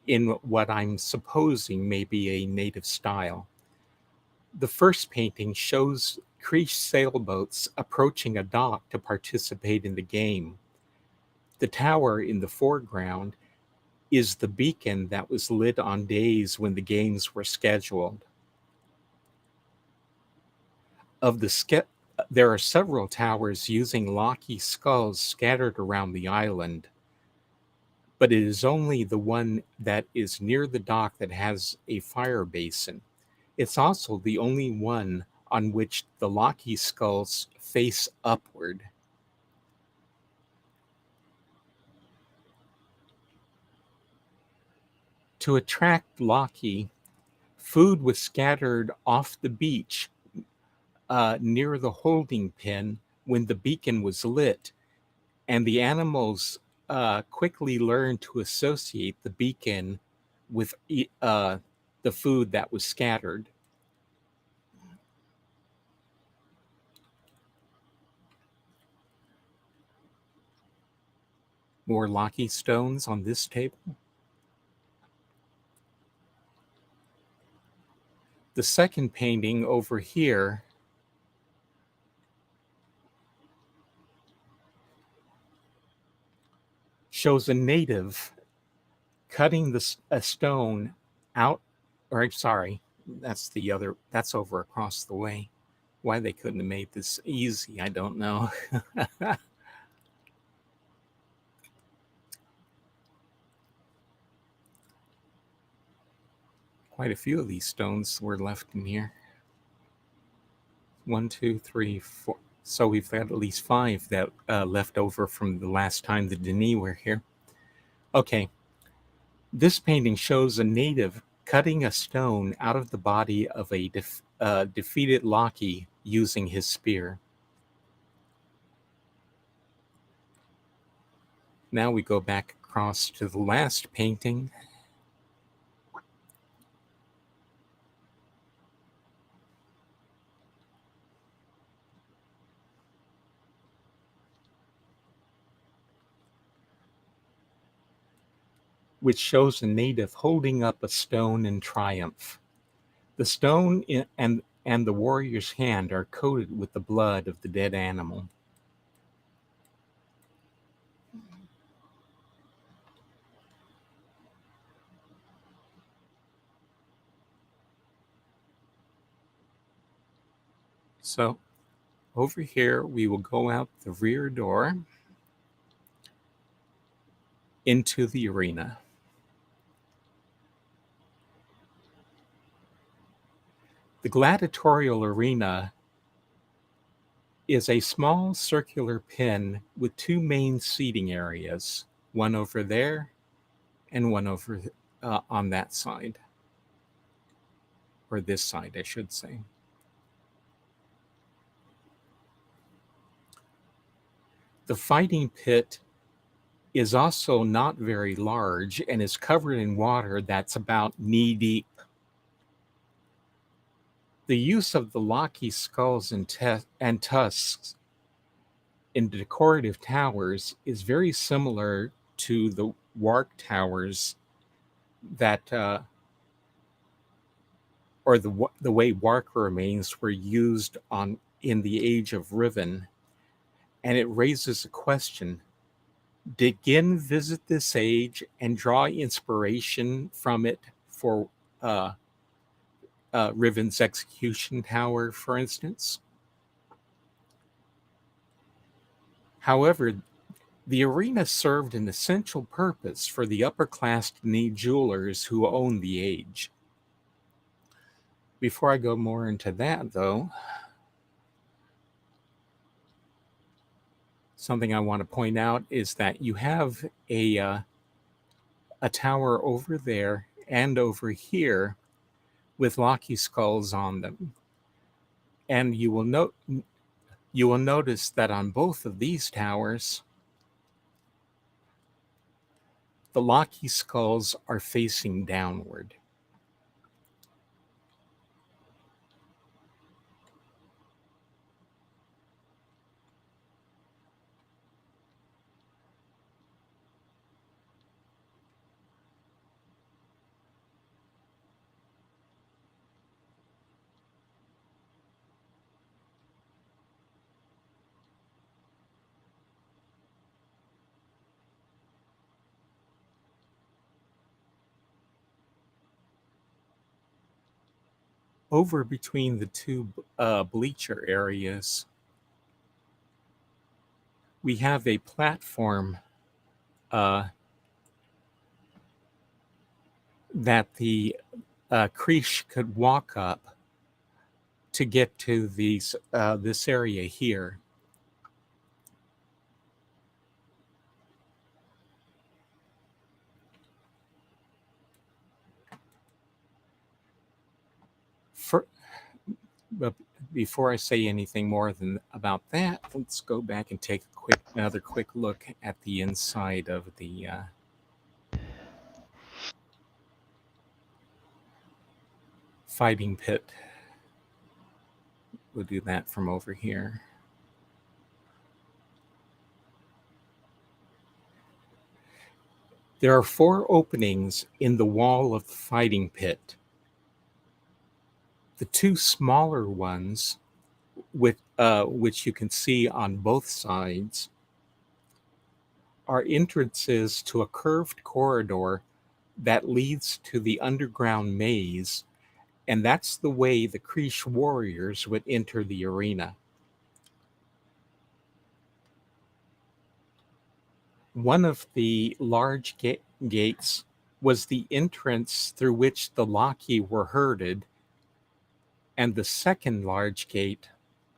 in what I'm supposing may be a native style. The first painting shows Creesh sailboats approaching a dock to participate in the game. The tower in the foreground is the beacon that was lit on days when the games were scheduled. There are several towers using Lackey skulls scattered around the island, but it is only the one that is near the dock that has a fire basin. It's also the only one on which the Lackey skulls face upward. To attract Lackey, food was scattered off the beach near the holding pen when the beacon was lit, and the animals quickly learned to associate the beacon with the food that was scattered. More Laki stones on this table. The second painting over here shows a native cutting a stone out, or I'm sorry, that's over across the way. Why they couldn't have made this easy, I don't know. Quite a few of these stones were left in here. 1, 2, 3, 4. So we've got at least 5 that left over from the last time the Denis were here. Okay. This painting shows a native cutting a stone out of the body of a defeated Laki using his spear. Now we go back across to the last painting. Which shows a native holding up a stone in triumph. The stone and the warrior's hand are coated with the blood of the dead animal. So over here, we will go out the rear door into the arena. The gladiatorial arena is a small circular pen with 2 main seating areas, one over there and one over on that side, or this side, I should say. The fighting pit is also not very large and is covered in water that's about knee deep. The use of the Laki skulls and tusks in decorative towers is very similar to the Wark towers that, or the way Wark remains were used in the Age of Riven, and it raises a question: did Gin visit this age and draw inspiration from it for Riven's execution tower, for instance? However, the arena served an essential purpose for the upper-class Denis jewelers who owned the age. Before I go more into that, though, something I want to point out is that you have a tower over there and over here with Laki skulls on them. And you will notice that on both of these towers, the Laki skulls are facing downward. Over between the 2 bleacher areas, we have a platform that the Krish could walk up to get to this area here. But before I say anything more about that, let's go back and take another quick look at the inside of the fighting pit. We'll do that from over here. There are 4 openings in the wall of the fighting pit. The 2 smaller ones, which you can see on both sides, are entrances to a curved corridor that leads to the underground maze, and that's the way the Krish warriors would enter the arena. One of the large gates was the entrance through which the Laki were herded, and the second large gate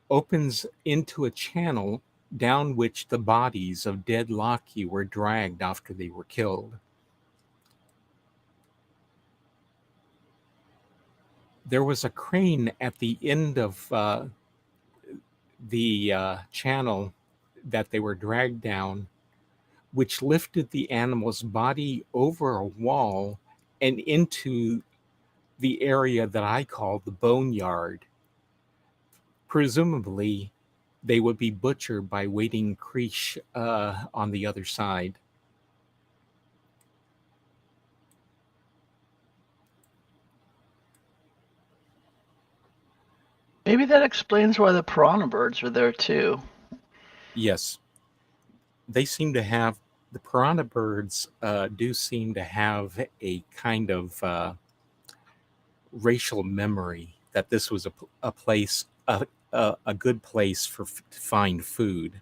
opens into a channel down which the bodies of dead Laki were dragged after they were killed. There was a crane at the end of the channel that they were dragged down, which lifted the animal's body over a wall and into the area that I call the boneyard. Presumably, they would be butchered by waiting Krish on the other side. Maybe that explains why the piranha birds were there too. Yes. They seem to have, the piranha birds do seem to have a kind of racial memory that this was a place, a good place to find food.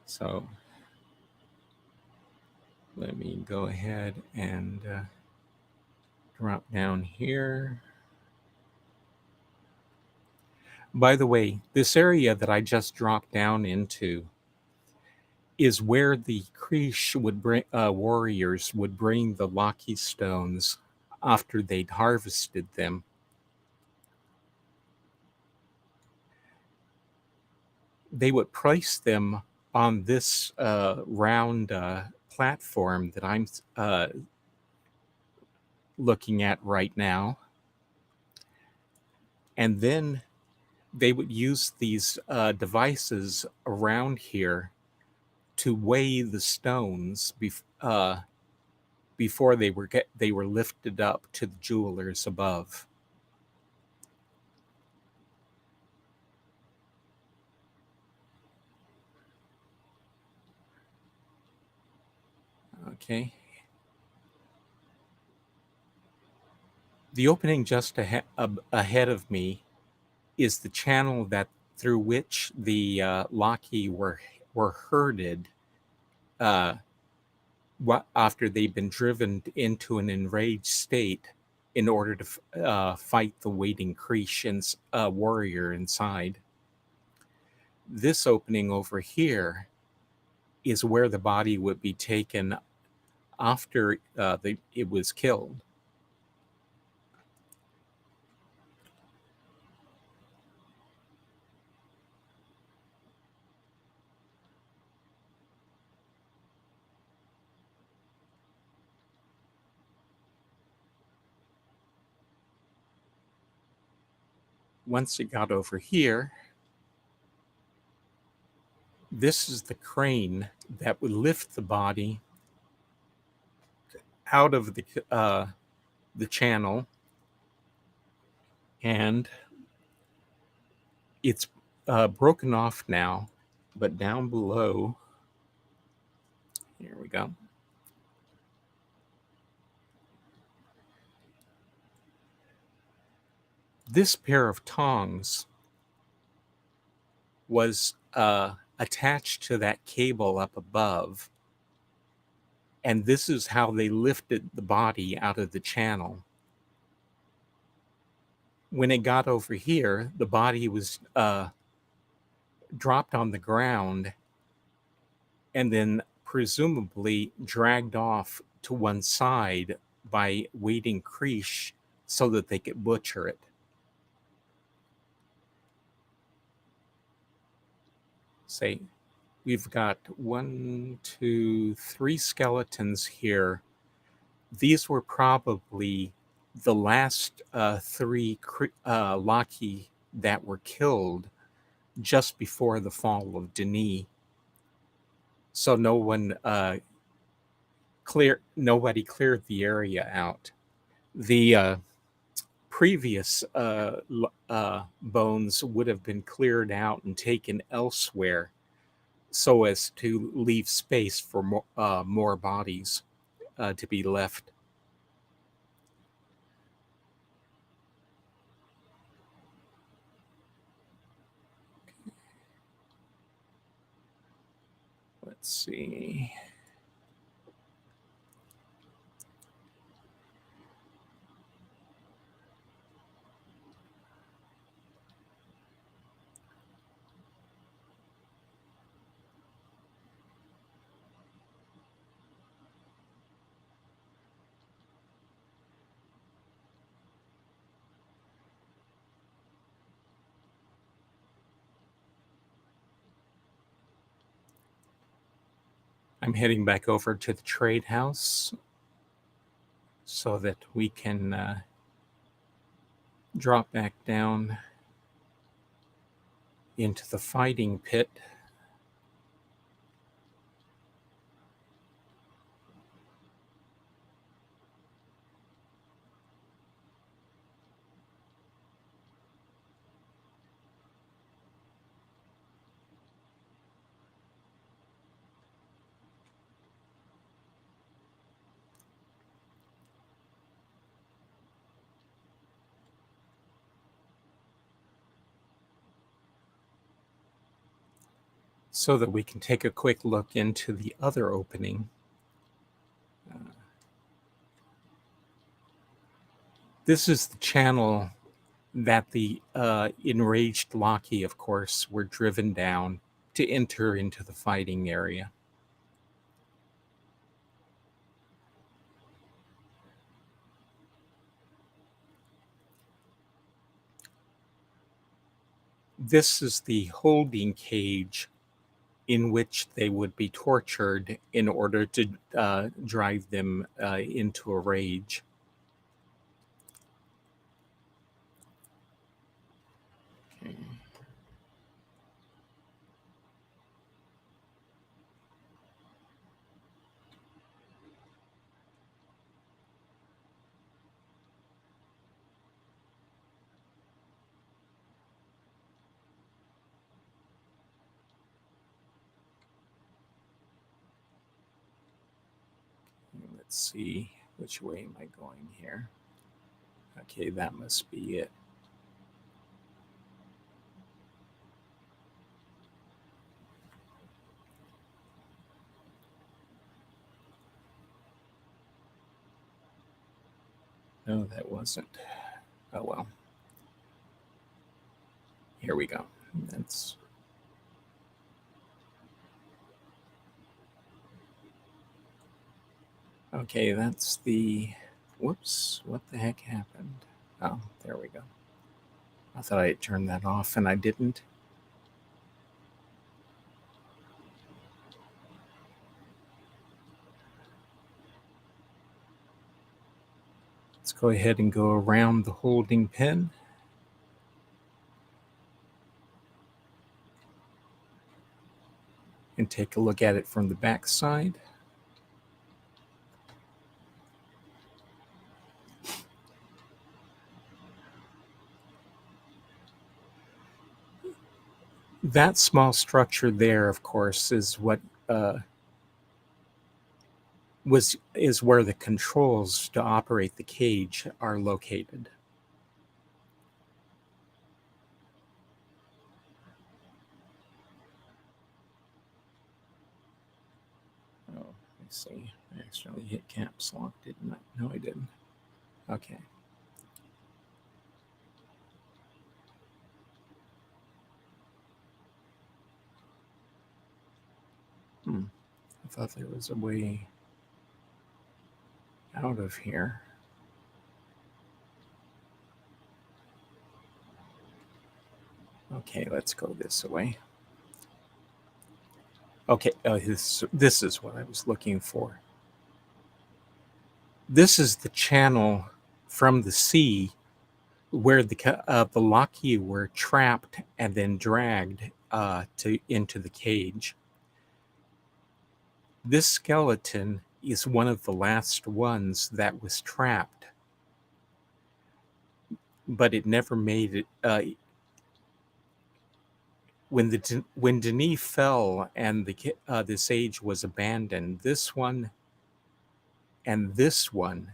So let me go ahead and drop down here. By the way, this area that I just dropped down into is where the Krish would bring, warriors would bring the Laki stones after they'd harvested them. They would place them on this round platform that I'm looking at right now. And then they would use these devices around here to weigh the stones before they were lifted up to the jewelers above. Okay. The opening just ahead of me is the channel that through which the Laki were herded after they'd been driven into an enraged state in order to fight the waiting Krish warrior inside. This opening over here is where the body would be taken after it was killed. Once it got over here, this is the crane that would lift the body out of the channel, and it's broken off now, but down below, here we go. This pair of tongs was attached to that cable up above, and this is how they lifted the body out of the channel. When it got over here, the body was dropped on the ground and then presumably dragged off to one side by waiting Krish so that they could butcher it. Say, we've got 1, 2, 3 skeletons here these were probably the last three Laki that were killed just before the fall of Denis. So nobody cleared the area out. The previous bones would have been cleared out and taken elsewhere so as to leave space for more bodies to be left. Let's see. I'm heading back over to the trade house so that we can drop back down into the fighting pit. So that we can take a quick look into the other opening. This is the channel that the enraged Laki, of course, were driven down to enter into the fighting area. This is the holding cage in which they would be tortured in order to drive them into a rage. Okay. Let's see, which way am I going here? Okay, that must be it. No, that wasn't. Oh well. Here we go. That's okay. That's the. Whoops! What the heck happened? Oh, there we go. I thought I had turned that off, and I didn't. Let's go ahead and go around the holding pin. And take a look at it from the back side. That small structure there, of course, is what is where the controls to operate the cage are located. Oh, I see. I accidentally hit caps lock, didn't I? No, I didn't. Okay. I thought there was a way out of here. Okay, let's go this way. Okay, this is what I was looking for. This is the channel from the sea where the Laki were trapped and then dragged into the cage. This skeleton is one of the last ones that was trapped, but it never made it. When Denis fell and this age was abandoned, this one and this one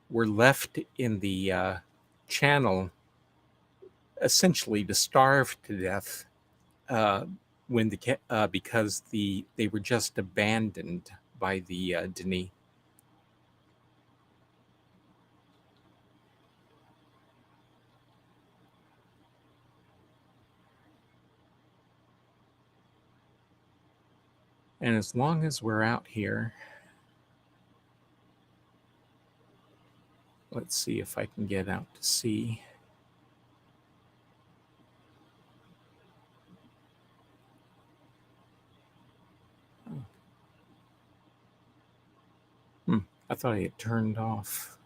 were left in the channel, essentially to starve to death. Because they were just abandoned by the Denis. And as long as we're out here, let's see if I can get out to sea. I thought I had turned off.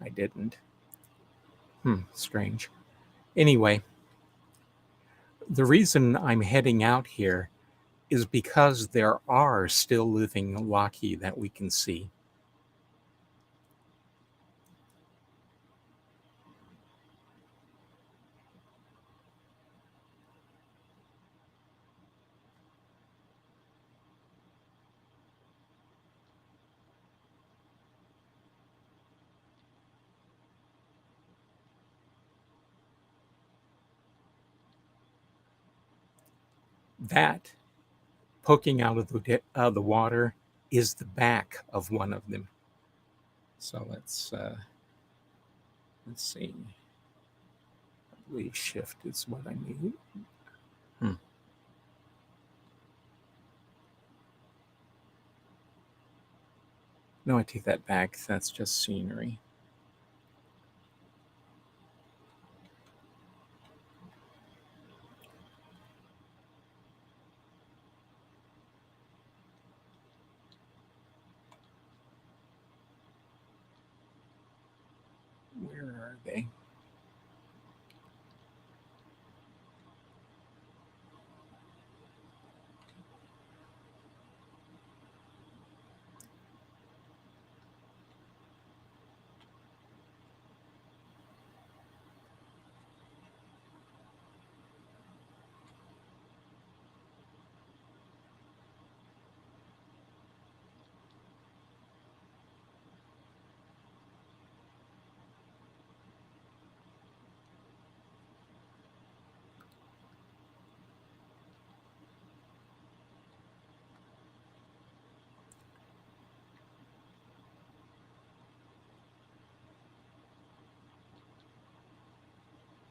I didn't. Strange. Anyway, the reason I'm heading out here is because there are still living Laki that we can see. That poking out of the water is the back of one of them. So let's see. I believe shift is what I need. No, I take that back. That's just scenery. Where are they?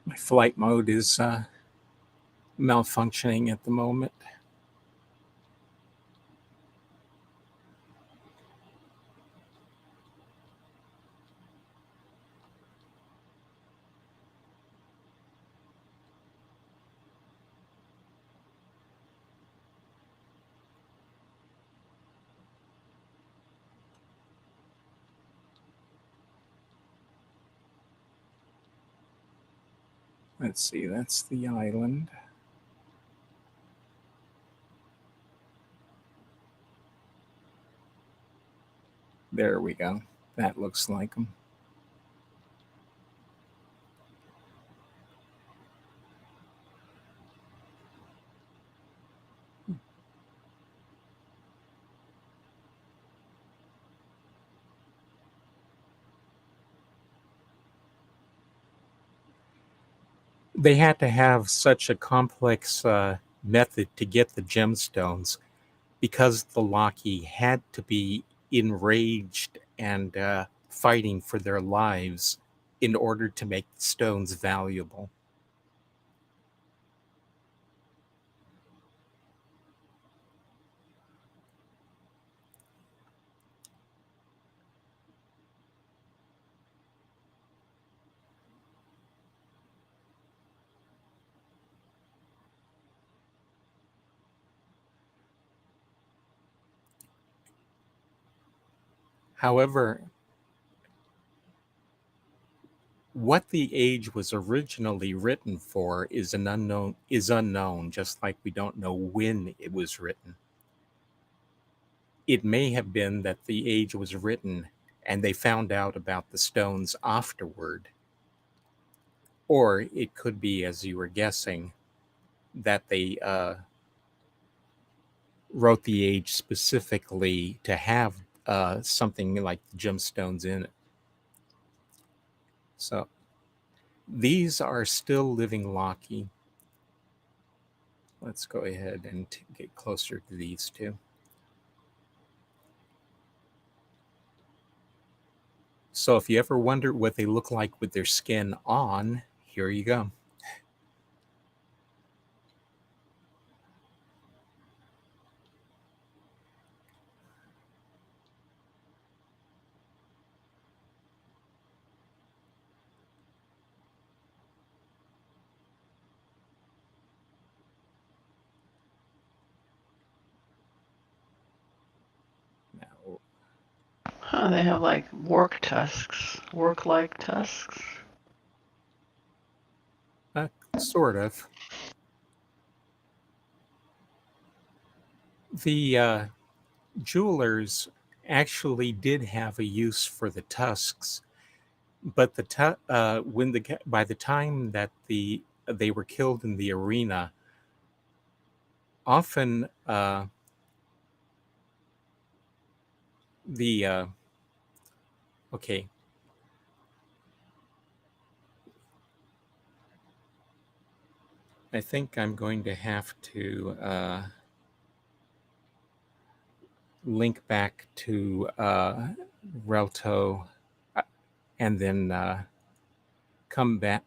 My flight mode is malfunctioning at the moment. Let's see, that's the island. There we go. That looks like them. They had to have such a complex method to get the gemstones because the Laki had to be enraged and fighting for their lives in order to make the stones valuable. However, what the age was originally written for is unknown, just like we don't know when it was written. It may have been that the age was written and they found out about the stones afterward. Or it could be, as you were guessing, that they wrote the age specifically to have something like the gemstones in it. So these are still living Laki. Let's go ahead and get closer to these two. So if you ever wonder what they look like with their skin on, here you go. Now, Huh, they have like work tusks, work-like tusks. sort of. The jewelers actually did have a use for the tusks, but by the time that they were killed in the arena, often the okay. I think I'm going to have to link back to Relto, and then come back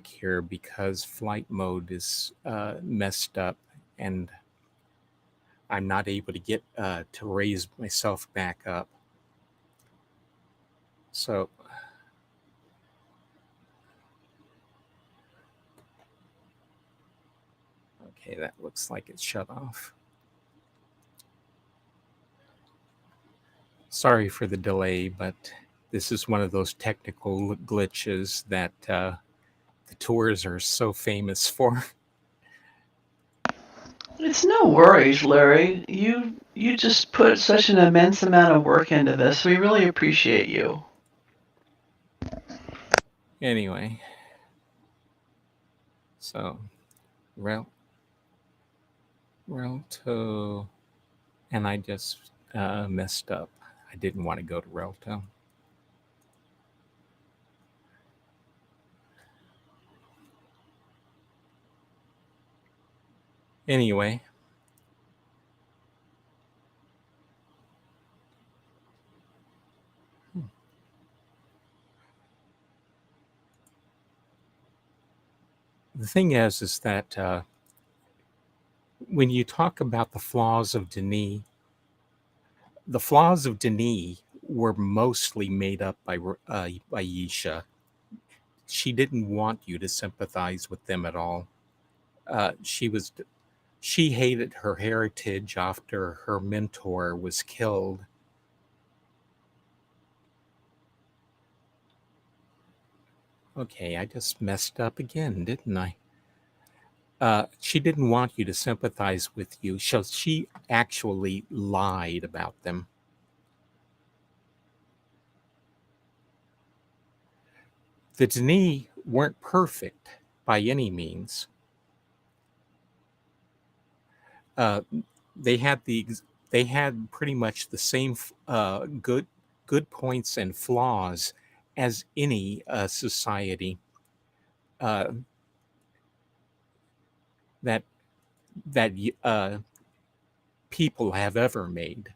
here because flight mode is messed up and I'm not able to get to raise myself back up. So okay, that looks like it's shut off. Sorry for the delay, but this is one of those technical glitches that the tours are so famous for. It's no worries, Larry. You just put such an immense amount of work into this. We really appreciate you. Anyway, so Relto, and I just messed up. I didn't want to go to Relto. Anyway, the thing is that when you talk about the flaws of Denis, the flaws of Denis were mostly made up by Yisha. She didn't want you to sympathize with them at all. She hated her heritage after her mentor was killed. Okay, I just messed up again, didn't I? She didn't want you to sympathize with you, so she actually lied about them. The Denis weren't perfect by any means. Uh, they had pretty much the same good points and flaws as any society uh, that people have ever made.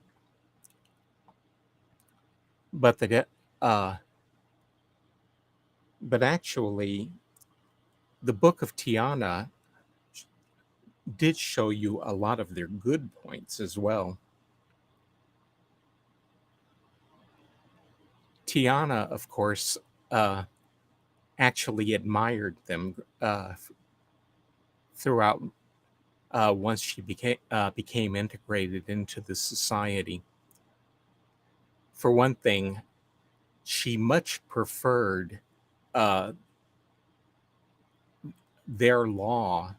But uh, but actually, the Book of Tiana did show you a lot of their good points as well. Tiana, of course, actually admired them throughout once she became integrated into the society. for one thing, she much preferred uh, their law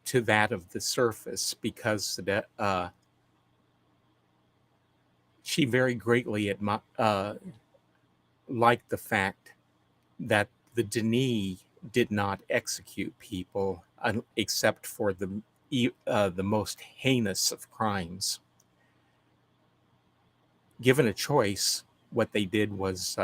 to that of the surface because she very greatly liked the fact that the Denis did not execute people except for the most heinous of crimes. Given a choice, what they did was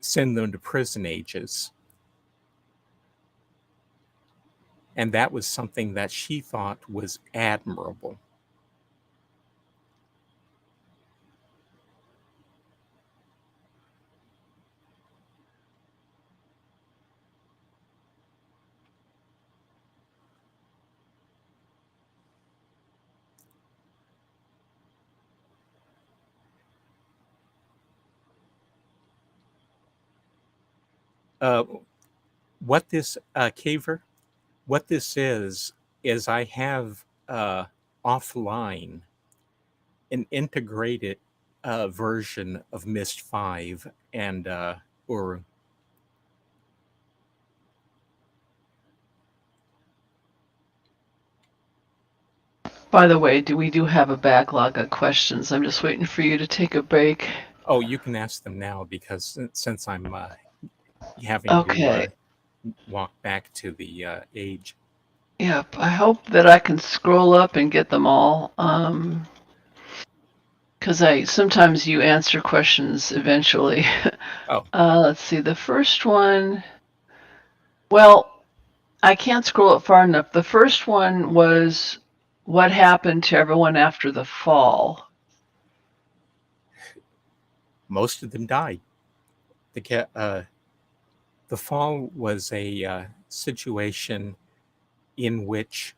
send them to prison ages. And that was something that she thought was admirable. Uh, what this Caver, what this is I have offline an integrated version of Myst 5 and or By the way, we do have a backlog of questions. I'm just waiting for you to take a break. oh, you can ask them now because since I'm having to Okay. walk back to the age. Yep. I hope that I can scroll up and get them all. Because sometimes you answer questions eventually. Oh, Let's see. The first one. Well, I can't scroll up far enough. The first one was what happened to everyone after the fall. most of them died. The fall was a situation in which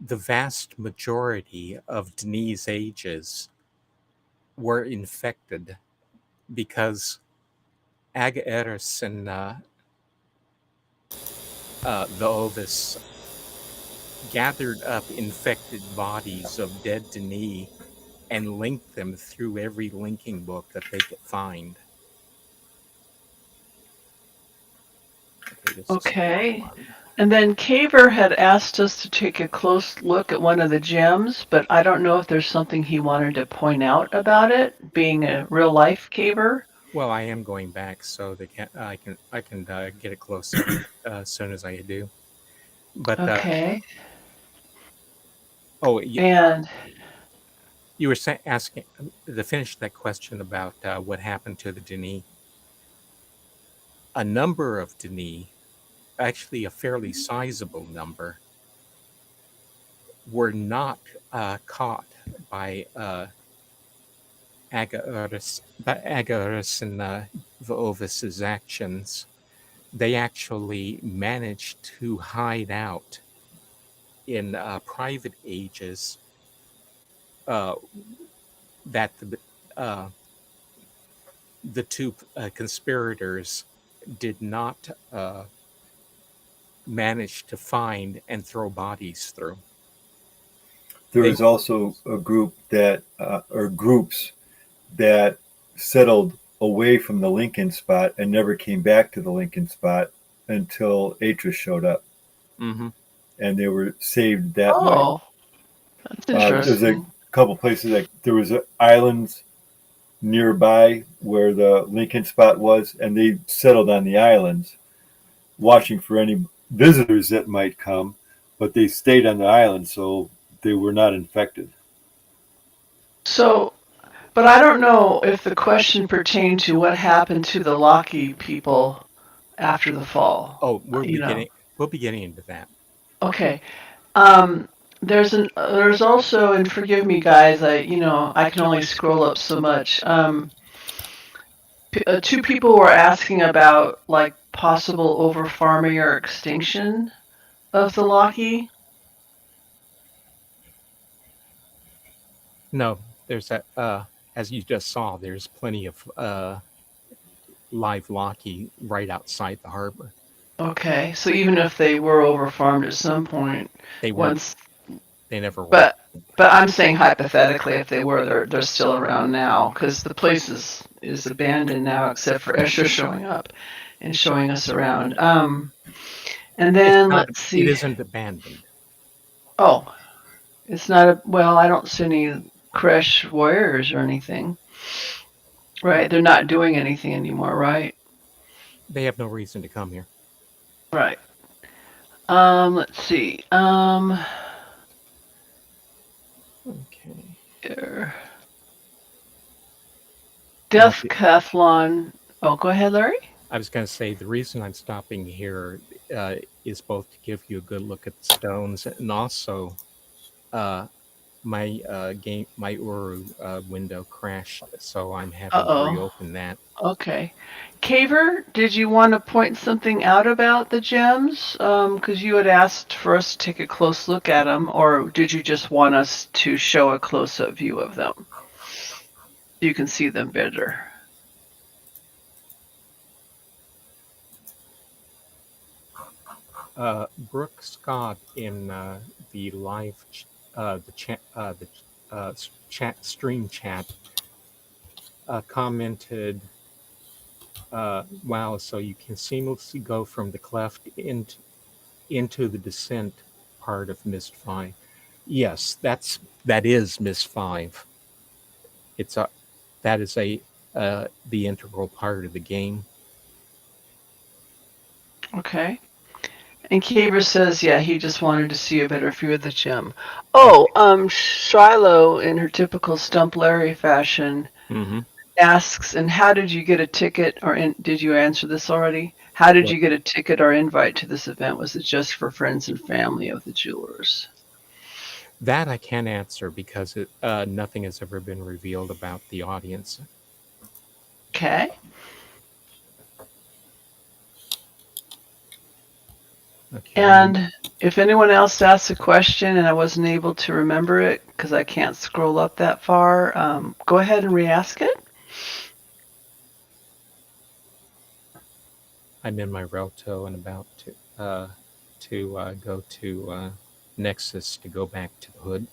the vast majority of Denis' ages were infected because Agaeris and the Ovis gathered up infected bodies of dead Denis and linked them through every linking book that they could find. Okay. And then Caver had asked us to take a close look at one of the gems, but I don't know if there's something he wanted to point out about it, being a real life Caver. Well, I am going back, so I can get a close up as soon as I do. But Okay. oh, And you were asking to finish that question about what happened to the Denis. A number of Denis, actually a fairly sizable number, were not caught by Agaris and Vovis's actions. They actually managed to hide out in private ages uh, that uh, the two conspirators did not manage to find and throw bodies through. There They was also a group that, or groups that settled away from the Lincoln spot and never came back to the Lincoln spot until Atris showed up, mm-hmm. and they were saved that way. oh, that's There's a interesting. couple places like there was islands nearby where the Lincoln spot was, and they settled on the islands, watching for any visitors that might come, but they stayed on the island, so they were not infected. So, but I don't know if the question pertained to what happened to the Laki people after the fall. Oh, we'll be getting into that. Okay. Um, there's also, and forgive me guys, I can only scroll up so much. Two people were asking about like possible over farming or extinction of the Laki. No, there's that. As you just saw, there's plenty of live Laki right outside the harbor. Okay, so even if they were overfarmed at some point, They weren't. once, They never were. but I'm saying hypothetically, if they were, they're still around now because the place is abandoned now, except for Escher showing up and showing us around. And It's then not. let's It see. isn't abandoned. Oh, it's not a well. I don't see any Kresh warriors or anything. Right, they're not doing anything anymore, right? They have no reason to come here. Right. Let's see. Okay. Here. Well, Deathcathlon. Oh, go ahead, Larry. I was going to say the reason I'm stopping here is both to give you a good look at the stones and also my Uru window crashed, so I'm having to Uh-oh. reopen that. Okay. Caver, did you want to point something out about the gems? Because you had asked for us to take a close look at them, or did you just want us to show a close-up view of them? You can see them better. Brooke Scott in the live chat stream chat commented, "Wow! So you can seamlessly go from the cleft into the descent part of Myst 5." Yes, that is Myst 5. It's a that is a the integral part of the game. Okay. And Caver says, yeah, he just wanted to see a better view of the gem. Oh, Shiloh, in her typical Stump Larry fashion, asks, and how did you get a ticket, or did you answer this already? How did you get a ticket or invite to this event? Was it just for friends and family of the jewelers? That I can't answer because nothing has ever been revealed about the audience. Okay. Okay. And if anyone else asks a question and I wasn't able to remember it because I can't scroll up that far, go ahead and re-ask it. I'm in my Relto and about to go to Nexus to go back to the hood.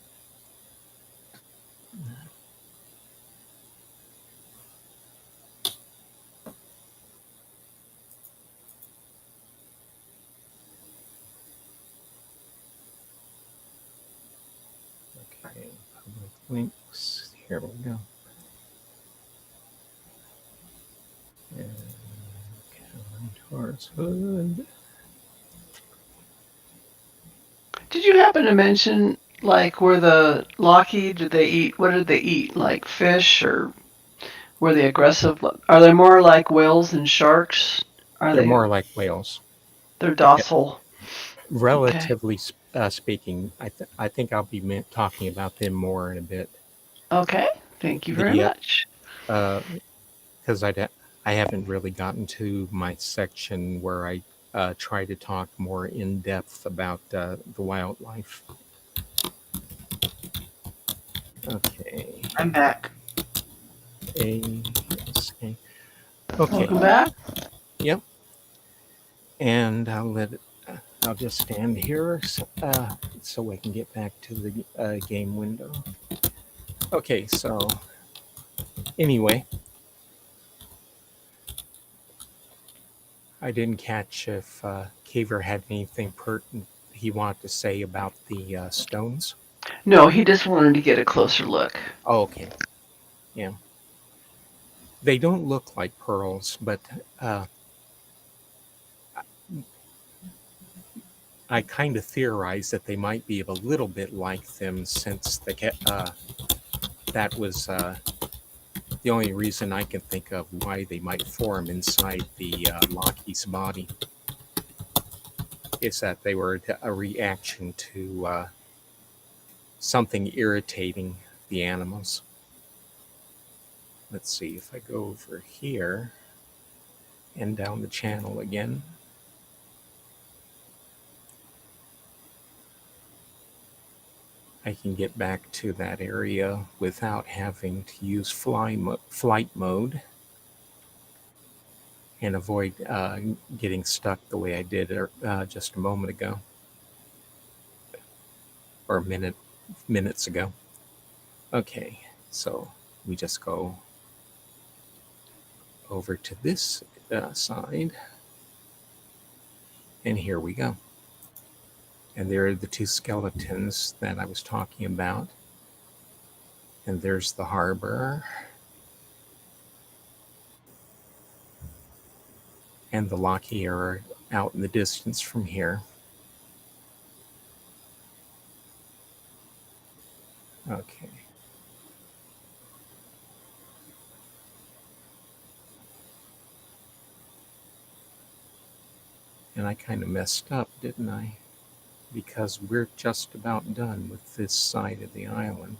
Okay, public links. Here we go. And coming towards hood. Did you happen to mention, like, where the Lockheed, did they eat, what did they eat? Like fish, or were they aggressive? Are they more like whales than sharks? They're more like whales. They're docile. Relatively speaking, I think I'll be talking about them more in a bit. Okay, thank you very much. Because I haven't really gotten to my section where I try to talk more in depth about the wildlife. Okay. I'm back. Okay. Welcome back. Yep. And I'll just stand here so I can get back to the game window. Okay, so anyway, I didn't catch if Caver had anything pertinent he wanted to say about the stones. No, he just wanted to get a closer look. Oh, okay. Yeah. They don't look like pearls, but I kind of theorize that they might be a little bit like them since that was the only reason I can think of why they might form inside the Laki's body is that they were a reaction to something irritating the animals. Let's see if I go over here and down the channel again. I can get back to that area without having to use flight mode. and avoid getting stuck the way I did just a moment ago, or minutes ago. Okay, so we just go over to this side, and here we go. And there are the two skeletons that I was talking about. And there's the harbor. And the Laki'ahn are out in the distance from here. Okay. And I kind of messed up, didn't I? Because we're just about done with this side of the island.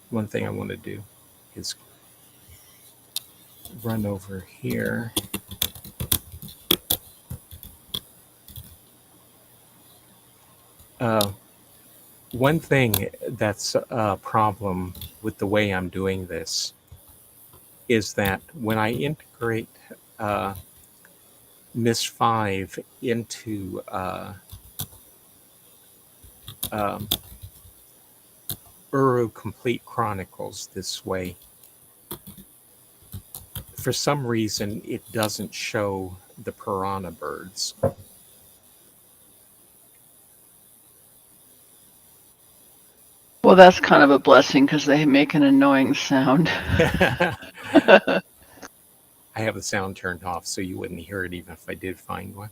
One thing I want to do is run over here. One thing that's a problem with the way I'm doing this is that when I integrate Myst 5 into um, Uru Complete Chronicles this way, for some reason it doesn't show the piranha birds. Well, that's kind of a blessing because they make an annoying sound. I have the sound turned off so you wouldn't hear it even if I did find one.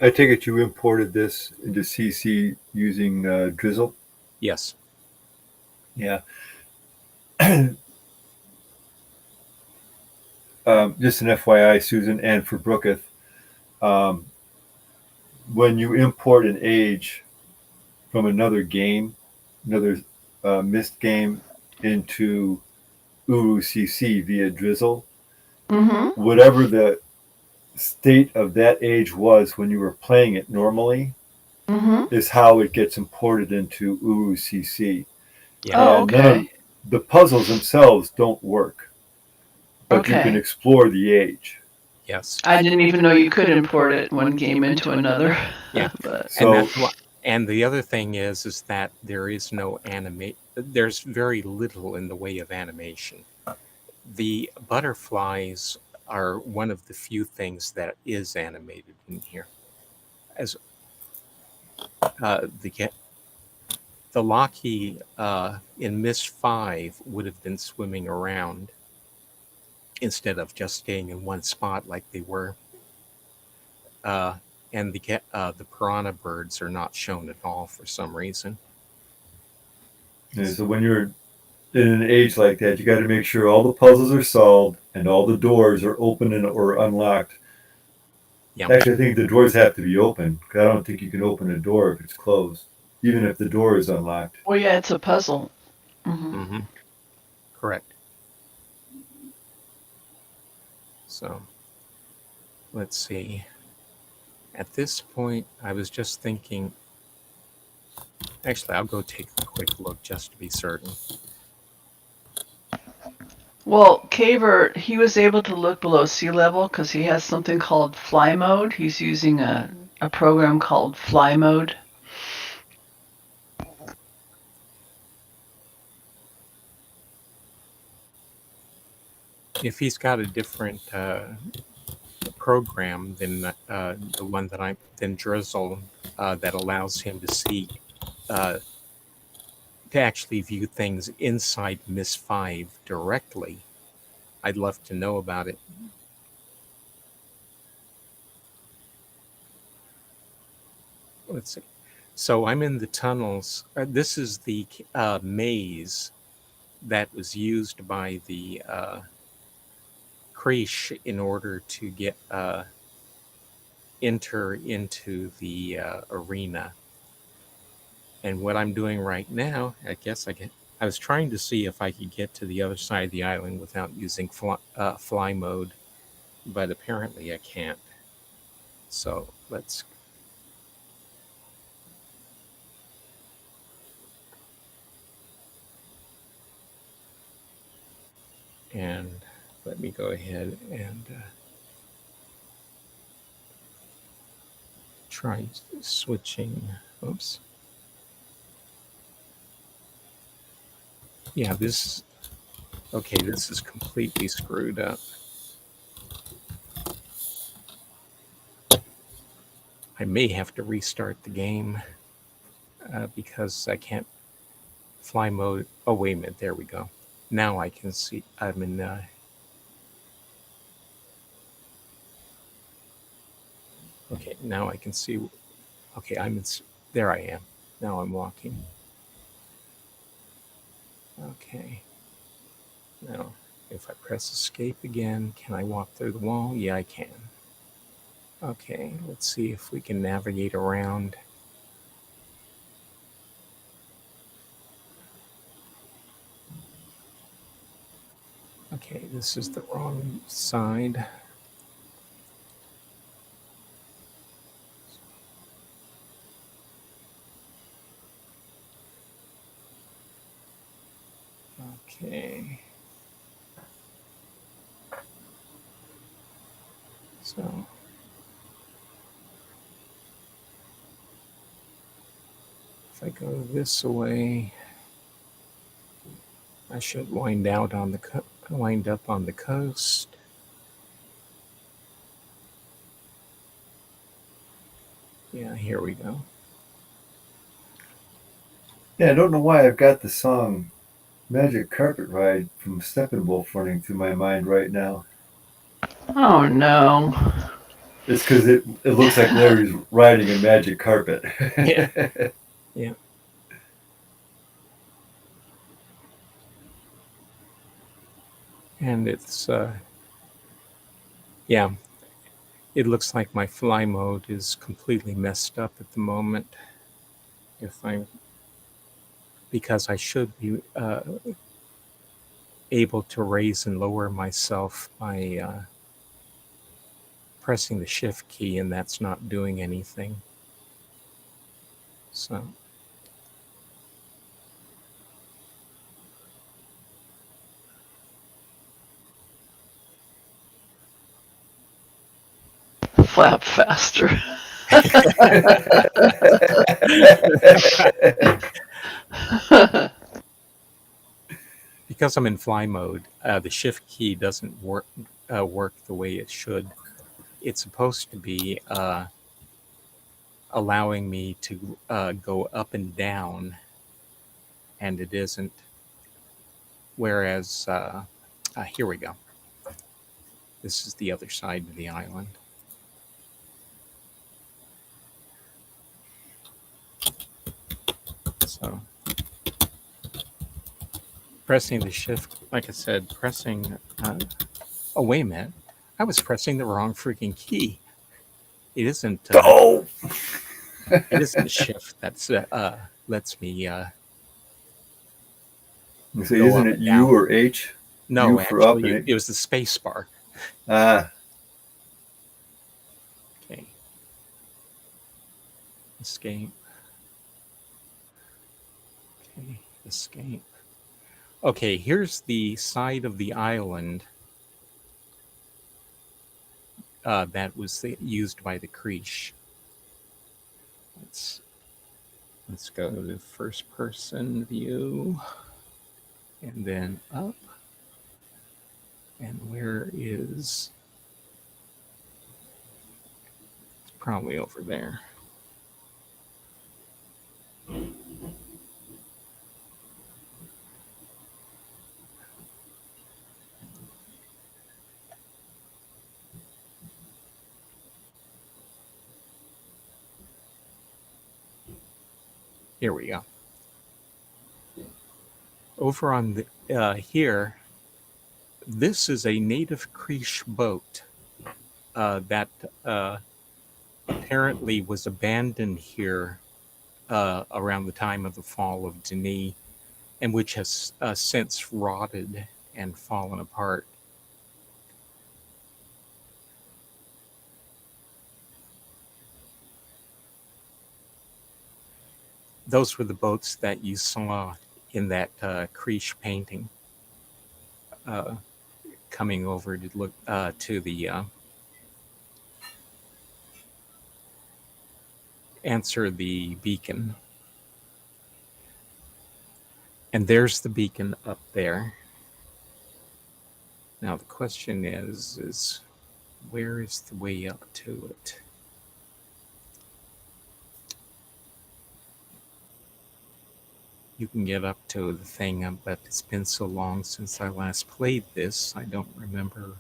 I take it you imported this into CC using Drizzle? Yes. Yeah. Just an FYI, Susan, and for Brooketh, when you import an age from another game, another Myst game, into Uru CC via Drizzle, whatever the state of that age was when you were playing it normally, is how it gets imported into Uru CC. Yeah. Oh, okay. The puzzles themselves don't work, but you can explore the age. Yes. I didn't even know you could import it one game into another. Yeah. But And that's what. And the other thing is that there is no there's very little in the way of animation. The butterflies are one of the few things that is animated in here. As the Loki in Myst 5 would have been swimming around instead of just staying in one spot like they were. And the piranha birds are not shown at all for some reason. And so when you're in an age like that, you got to make sure all the puzzles are solved and all the doors are open or unlocked. Yeah. Actually, I think the doors have to be open. I don't think you can open a door if it's closed, even if the door is unlocked. Well, yeah, it's a puzzle. Correct. So, let's see. At this point, I was just thinking. Actually, I'll go take a quick look just to be certain. Well, Caver, he was able to look below sea level because he has something called fly mode. He's using a program called fly mode. If he's got a different program than the one that than Drizzle that allows him to see to actually view things inside Myst 5 directly, I'd love to know about it. Let's see. So I'm in the tunnels. This is the maze that was used by the Creche in order to get enter into the arena. And what I'm doing right now, I was trying to see if I could get to the other side of the island without using fly mode, but apparently I can't. So let's. And let me go ahead and try switching. Oops. Yeah, this. Okay, this is completely screwed up. I may have to restart the game because I can't fly mode. Oh, wait a minute. There we go. Now I can see. I'm in. Okay, now I can see. Okay, I'm in. There I am. Now I'm walking. Okay. Now, if I press escape again, can I walk through the wall? Yeah, I can. Okay, let's see if we can navigate around. Okay, this is the wrong side. Okay. So if I go this way, I should wind up on the coast. Yeah, here we go. Yeah, I don't know why I've got the song Magic Carpet Ride from Steppenwolf running through my mind right now. Oh no. It's because it looks like Larry's riding a magic carpet. Yeah. Yeah. And it's, yeah, it looks like my fly mode is completely messed up at the moment. Because I should be able to raise and lower myself by pressing the shift key, and that's not doing anything. So Flap faster. because I'm in fly mode, the shift key doesn't work the way it should. It's supposed to be allowing me to go up and down, and it isn't. Whereas, here we go. This is the other side of the island. So pressing the shift, like I said, oh, wait a minute. I was pressing the wrong freaking key. It isn't. Oh! It isn't shift that lets me. So Go isn't up it and U down. or H? No, U for up and actually, it was the space bar. Ah. Okay. Escape. Okay, escape. Okay, here's the side of the island that was used by the Creesh. Let's go to first person view and then up. And where is? It's probably over there. Here we go. Over on the here, this is a native Creesh boat that apparently was abandoned here around the time of the fall of Denis, and which has since rotted and fallen apart. Those were the boats that you saw in that Creesh painting. coming over to look to the answer the beacon. And there's the beacon up there. Now the question is where is the way up to it? You can get up to the thing, but it's been so long since I last played this, I don't remember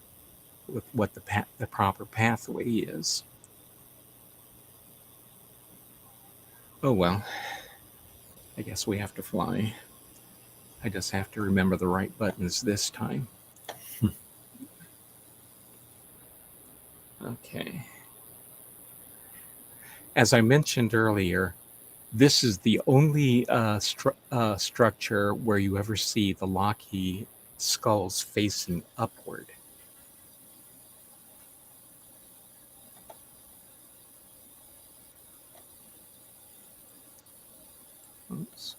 what the proper pathway is. Oh well, I guess we have to fly. I just have to remember the right buttons this time. Okay. As I mentioned earlier, this is the only structure where you ever see the Laki'ahn skulls facing upward. Oops.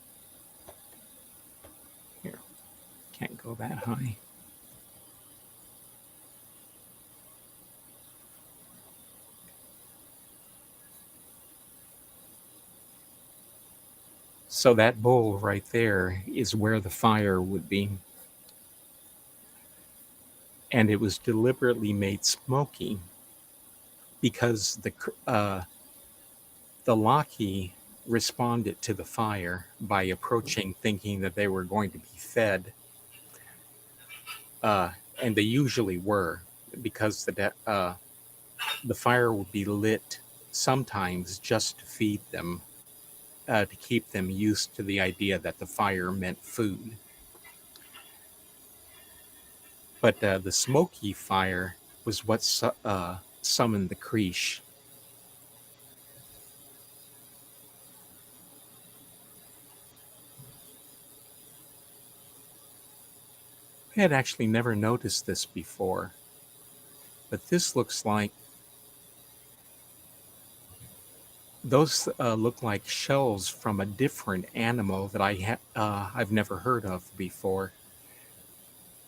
Here. Can't go that high. So that bowl right there is where the fire would be. And it was deliberately made smoky because the Laki'ahn responded to the fire by approaching thinking that they were going to be fed. And they usually were, because the fire would be lit sometimes just to feed them, to keep them used to the idea that the fire meant food. But the smoky fire was what summoned the Creesh. I had actually never noticed this before, but this looks like those look like shells from a different animal that I've never heard of before.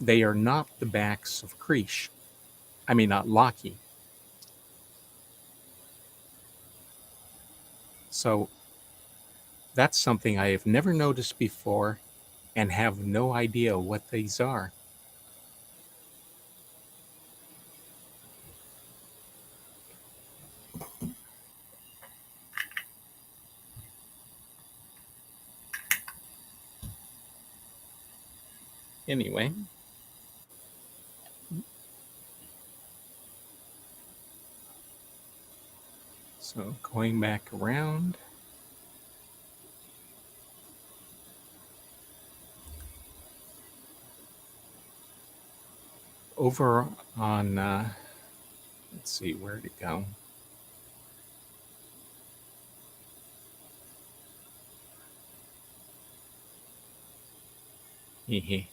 They are not the backs of Creesh. I mean, not Laki'ahn. So that's something I have never noticed before and have no idea what these are. Anyway. So going back around. Over on, let's see, where'd it go? Hehe.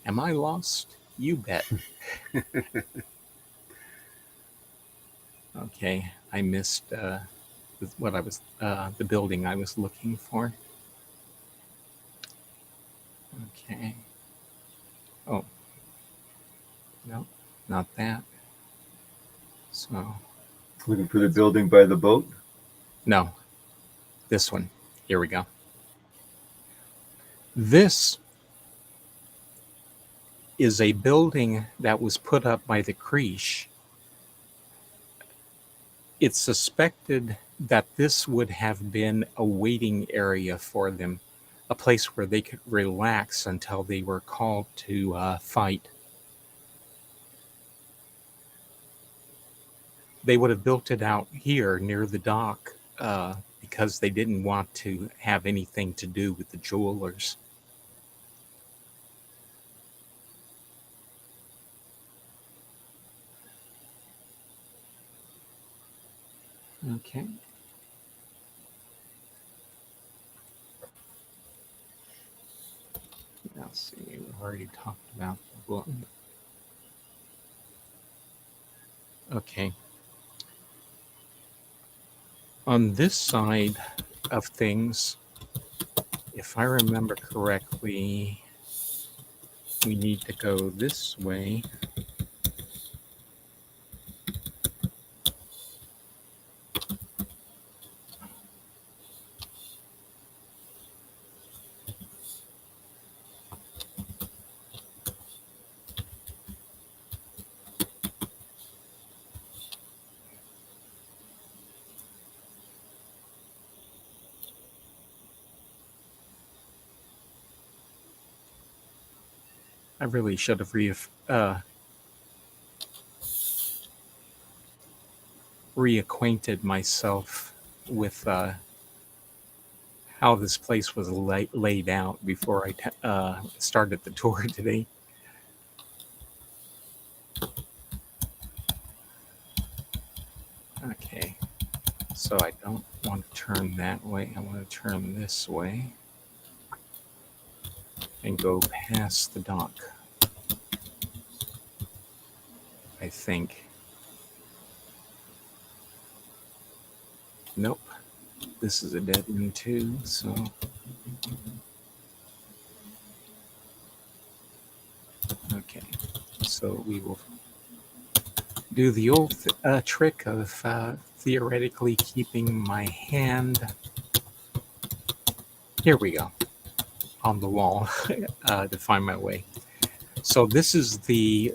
Am I lost? You bet. Okay, I missed what I was, the building I was looking for. Okay. Oh. No, not that. So. Looking for the building by the boat? No, this one. Here we go. This is a building that was put up by the Creesh. It's suspected that this would have been a waiting area for them, a place where they could relax until they were called to fight. They would have built it out here near the dock because they didn't want to have anything to do with the jewelers. Okay. Let's see, we've already talked about the book. Okay. On this side of things, if I remember correctly, we need to go this way. I really should have reacquainted myself with how this place was laid out before I started the tour today. Okay, so I don't want to turn that way. I want to turn this way and go past the dock, I think. Nope. This is a dead end too, so. Okay, so we will do the old trick of theoretically keeping my hand, here we go, on the wall to find my way. So this is the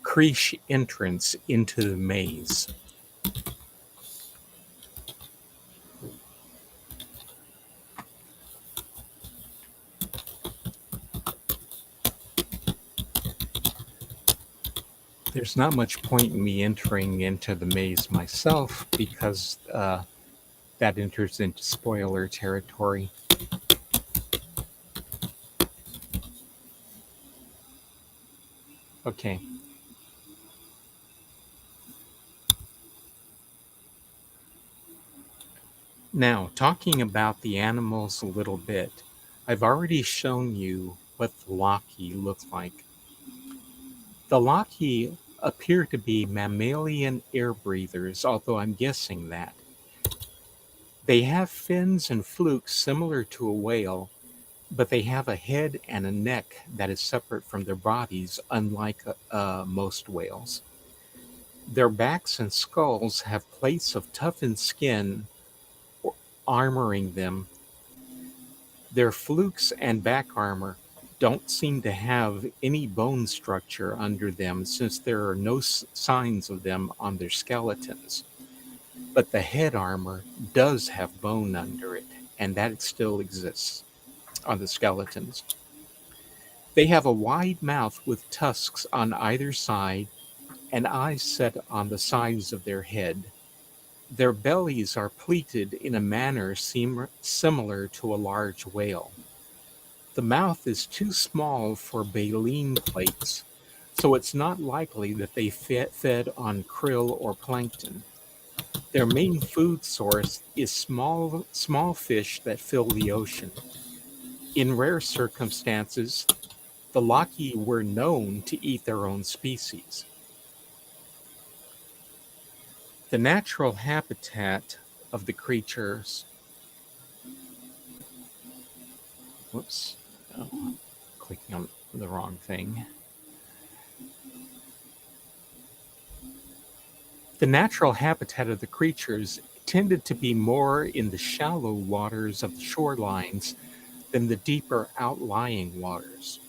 creche entrance into the maze. There's not much point in me entering into the maze myself because that enters into spoiler territory. Okay. Now, talking about the animals a little bit, I've already shown you what the Laki look like. The Laki appear to be mammalian air breathers, although I'm guessing that. They have fins and flukes similar to a whale, but they have a head and a neck that is separate from their bodies, unlike most whales. Their backs and skulls have plates of toughened skin armoring them. Their flukes and back armor don't seem to have any bone structure under them since there are no signs of them on their skeletons. But the head armor does have bone under it, and that still exists on the skeletons. They have a wide mouth with tusks on either side and eyes set on the sides of their head. Their bellies are pleated in a manner similar to a large whale. The mouth is too small for baleen plates, so it's not likely that they fed on krill or plankton. Their main food source is small fish that fill the ocean. In rare circumstances, the Laki were known to eat their own species. The natural habitat of the creatures. Whoops. Oh, clicking on the wrong thing. The natural habitat of the creatures tended to be more in the shallow waters of the shorelines than the deeper outlying waters.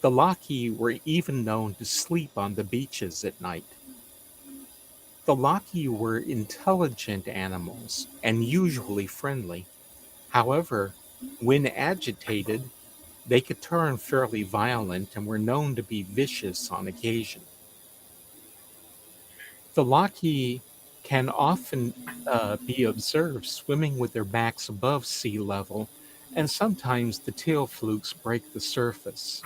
The Laki were even known to sleep on the beaches at night. The Laki were intelligent animals and usually friendly. However, when agitated, they could turn fairly violent and were known to be vicious on occasion. The Laki can often be observed swimming with their backs above sea level, and sometimes the tail flukes break the surface.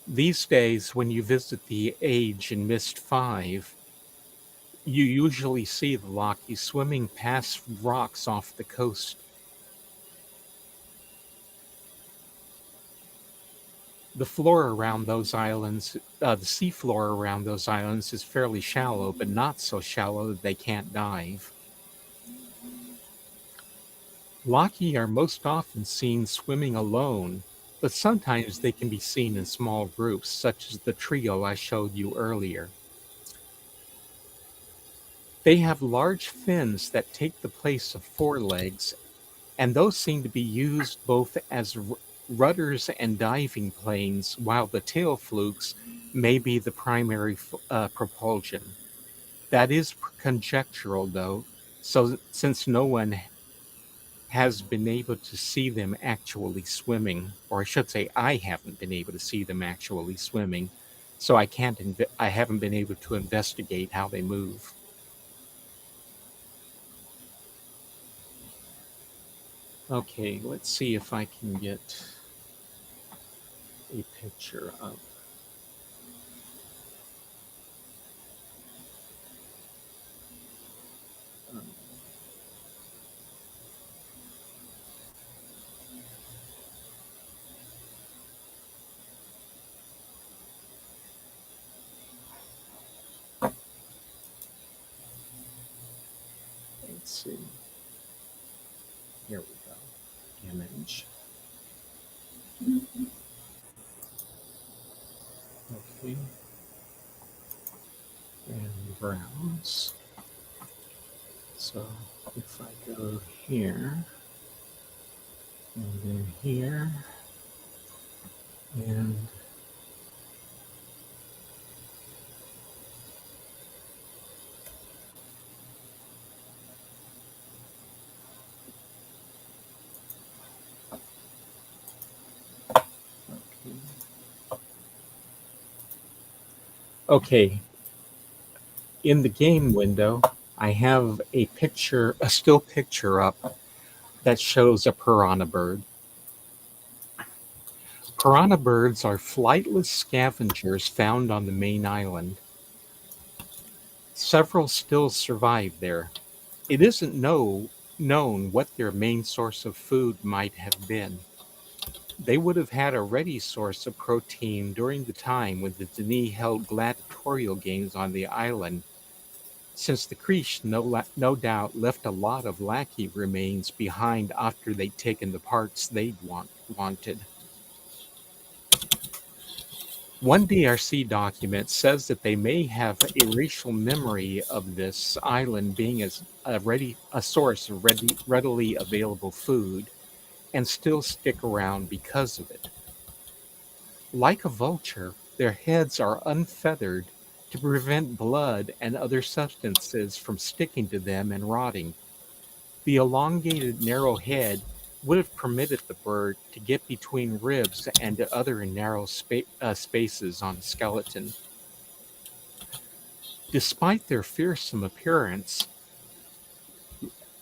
These days, when you visit the Age in Myst 5, you usually see the Laki swimming past rocks off the coast. The floor around those islands, the seafloor around those islands is fairly shallow, but not so shallow that they can't dive. Laki are most often seen swimming alone, but sometimes they can be seen in small groups, such as the trio I showed you earlier. They have large fins that take the place of forelegs, and those seem to be used both as rudders and diving planes, while the tail flukes may be the primary propulsion. That is conjectural, though, so since no one has been able to see them actually swimming, or I should say, I haven't been able to see them actually swimming, so I haven't been able to investigate how they move. Okay, let's see if I can get a picture of. Um, let's see. Here we go. Image. Okay. And browse. So if I go here, and then here, and okay, in the game window, I have a still picture up that shows a piranha bird. Piranha birds are flightless scavengers found on the main island. Several still survive there. It isn't known what their main source of food might have been. They would have had a ready source of protein during the time when the Denis held gladiatorial games on the island, since the Creech no doubt left a lot of Laki remains behind after they'd taken the parts they'd wanted. One DRC document says that they may have a racial memory of this island being as a source of readily available food, and still stick around because of it. Like a vulture, their heads are unfeathered to prevent blood and other substances from sticking to them and rotting. The elongated, narrow head would have permitted the bird to get between ribs and other narrow spaces on a skeleton. Despite their fearsome appearance,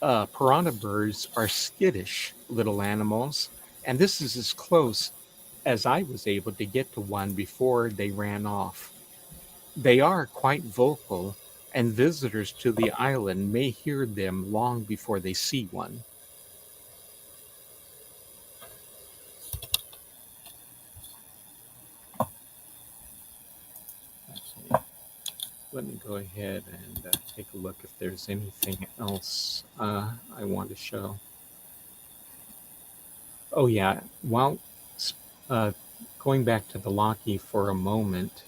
piranha birds are skittish little animals, and this is as close as I was able to get to one before they ran off. They are quite vocal, and visitors to the island may hear them long before they see one. Okay. Let me go ahead and take a look if there's anything else I want to show. Oh yeah, while uh, going back to the Laki for a moment,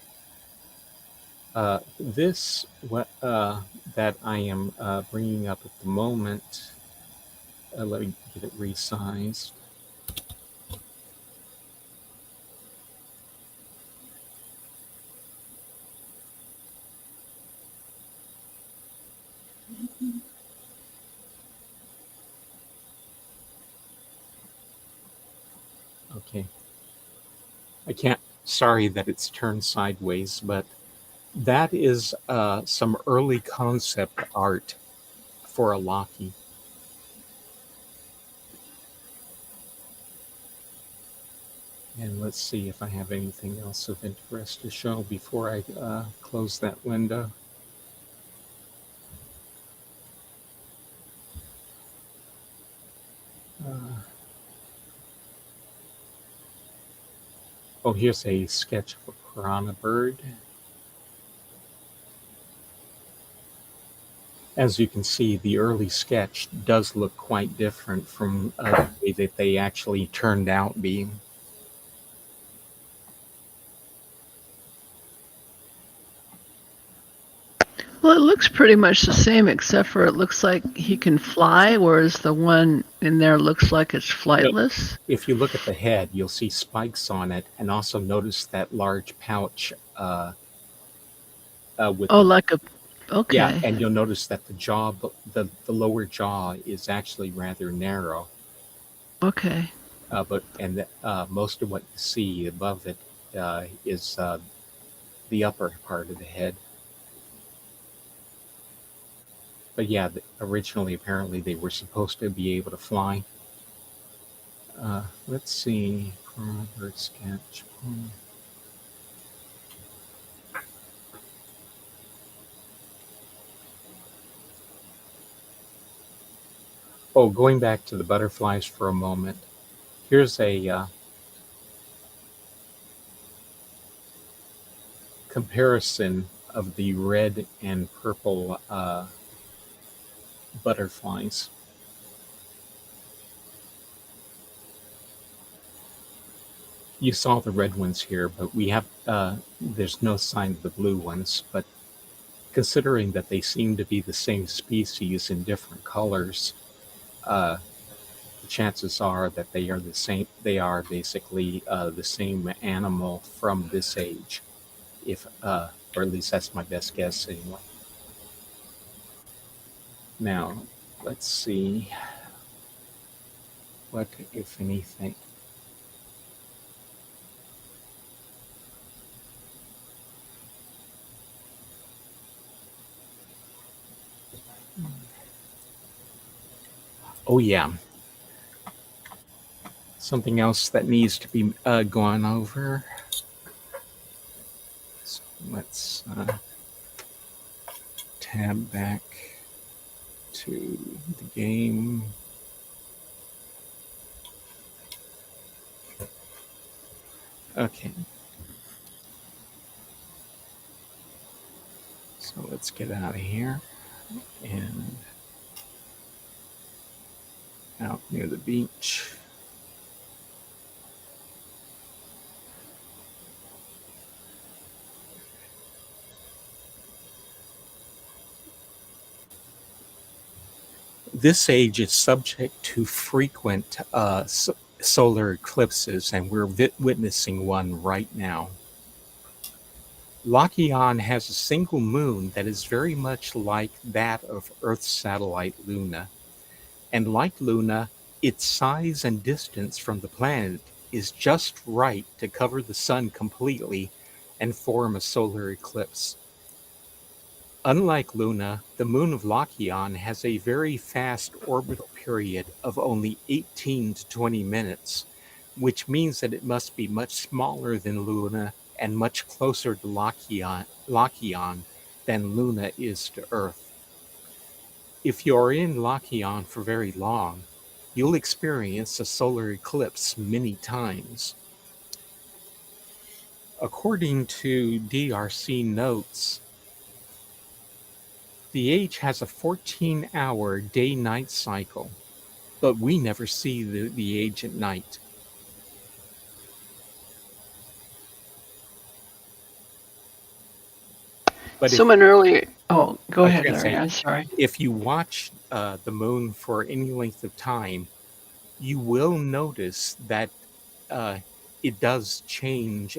this that I am bringing up at the moment, let me get it resized. Okay. I can't, sorry that it's turned sideways, but that is some early concept art for a Laki. And let's see if I have anything else of interest to show before I close that window. Uh, oh, here's a sketch of a piranha bird. As you can see, the early sketch does look quite different from the way that they actually turned out being. Well, it looks pretty much the same, except for it looks like he can fly, whereas the one in there looks like it's flightless. If you look at the head, you'll see spikes on it, and also notice that large pouch with Oh, the, like a... Okay. yeah, and you'll notice that the jaw, the lower jaw is actually rather narrow. Okay. Most of what you see above it is the upper part of the head. But yeah, originally apparently they were supposed to be able to fly. Let's see, bird sketch. Oh, going back to the butterflies for a moment. Here's a comparison of the red and purple butterflies. You saw the red ones here, but we have there's no sign of the blue ones. But considering that they seem to be the same species in different colors, the chances are that they are the same. They are basically the same animal from this age, or at least that's my best guess anyway. Now, let's see what, if anything. Oh yeah, something else that needs to be gone over. So let's tab back to the game. Okay. So let's get out of here and out near the beach. This age is subject to frequent solar eclipses, and we're witnessing one right now. Laki'ahn has a single moon that is very much like that of Earth's satellite Luna. And like Luna, its size and distance from the planet is just right to cover the sun completely and form a solar eclipse. Unlike Luna, the moon of Laki'ahn has a very fast orbital period of only 18 to 20 minutes, which means that it must be much smaller than Luna and much closer to Laki'ahn than Luna is to Earth. If you're in Laki'ahn for very long, you'll experience a solar eclipse many times. According to DRC notes, the age has a 14-hour day-night cycle, but we never see the age at night. But someone earlier... Oh, go ahead, Larry. I'm sorry. If you watch the moon for any length of time, you will notice that it does change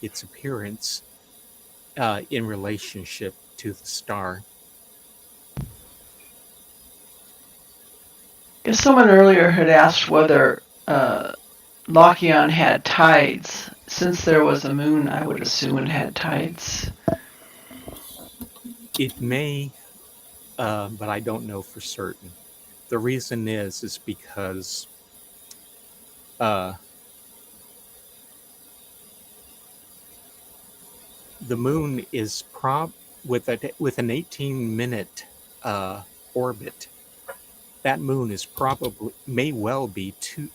its appearance in relationship to the star. Because someone earlier had asked whether Laki'ahn had tides. Since there was a moon, I would assume it had tides. It may, but I don't know for certain. The reason is because the moon is with an 18-minute orbit. That moon is may well be too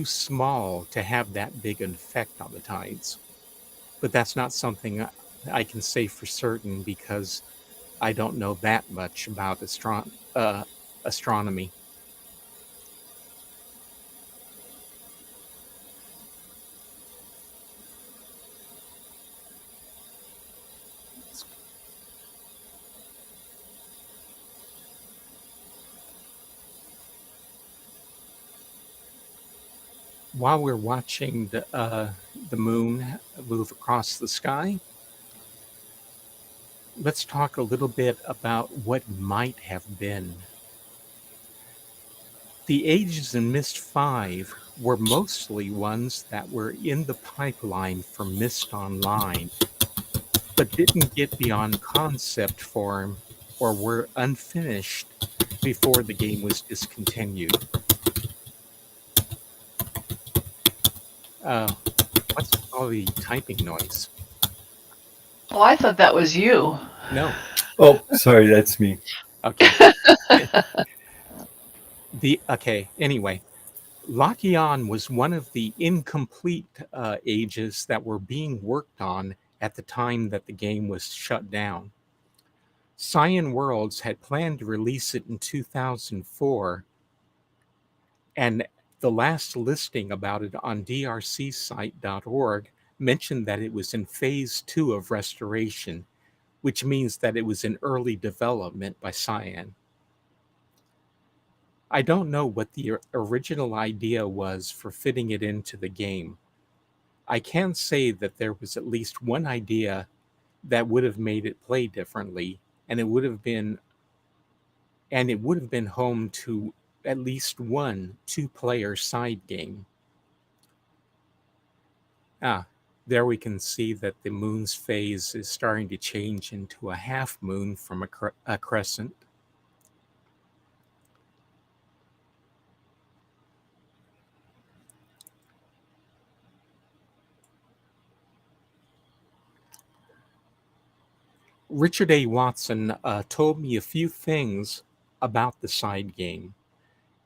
small to have that big an effect on the tides. But that's not something I can say for certain, because I don't know that much about astronomy. While we're watching the moon move across the sky, let's talk a little bit about what might have been. The ages in Myst 5 were mostly ones that were in the pipeline for Myst Online, but didn't get beyond concept form or were unfinished before the game was discontinued. Uh, what's all the typing noise? Oh, I thought that was you. No. Oh, sorry, that's me. Okay. Anyway, Laki'ahn was one of the incomplete ages that were being worked on at the time that the game was shut down. Cyan Worlds had planned to release it in 2004, and the last listing about it on drcsite.org mentioned that it was in phase 2 of restoration, which means that it was in early development by Cyan. I don't know what the original idea was for fitting it into the game. I can say that there was at least one idea that would have made it play differently, and it would have been home to at least one two-player side game. There we can see that the moon's phase is starting to change into a half moon from a crescent. Richard A. Watson told me a few things about the side game.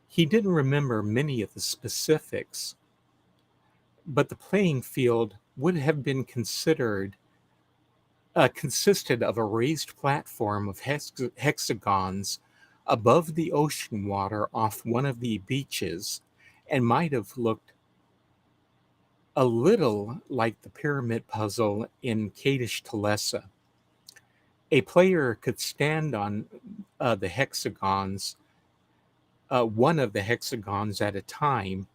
He didn't remember many of the specifics, but the playing field would have been consisted of a raised platform of hexagons above the ocean water off one of the beaches, and might have looked a little like the pyramid puzzle in Kadesh Talesa. A player could stand on the hexagons, one of the hexagons at a time,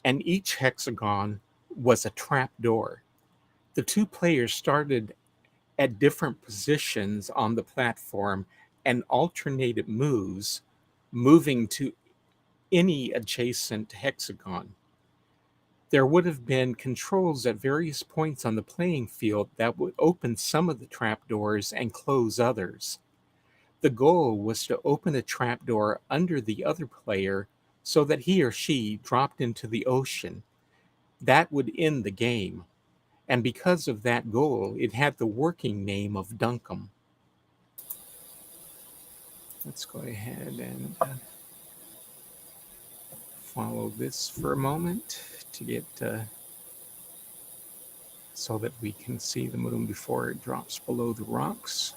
and each hexagon was a trap door. The two players started at different positions on the platform and alternated moves, moving to any adjacent hexagon. There would have been controls at various points on the playing field that would open some of the trapdoors and close others. The goal was to open a trapdoor under the other player so that he or she dropped into the ocean. That would end the game. And because of that goal, it had the working name of Dunkum. Let's go ahead and follow this for a moment to get so that we can see the moon before it drops below the rocks.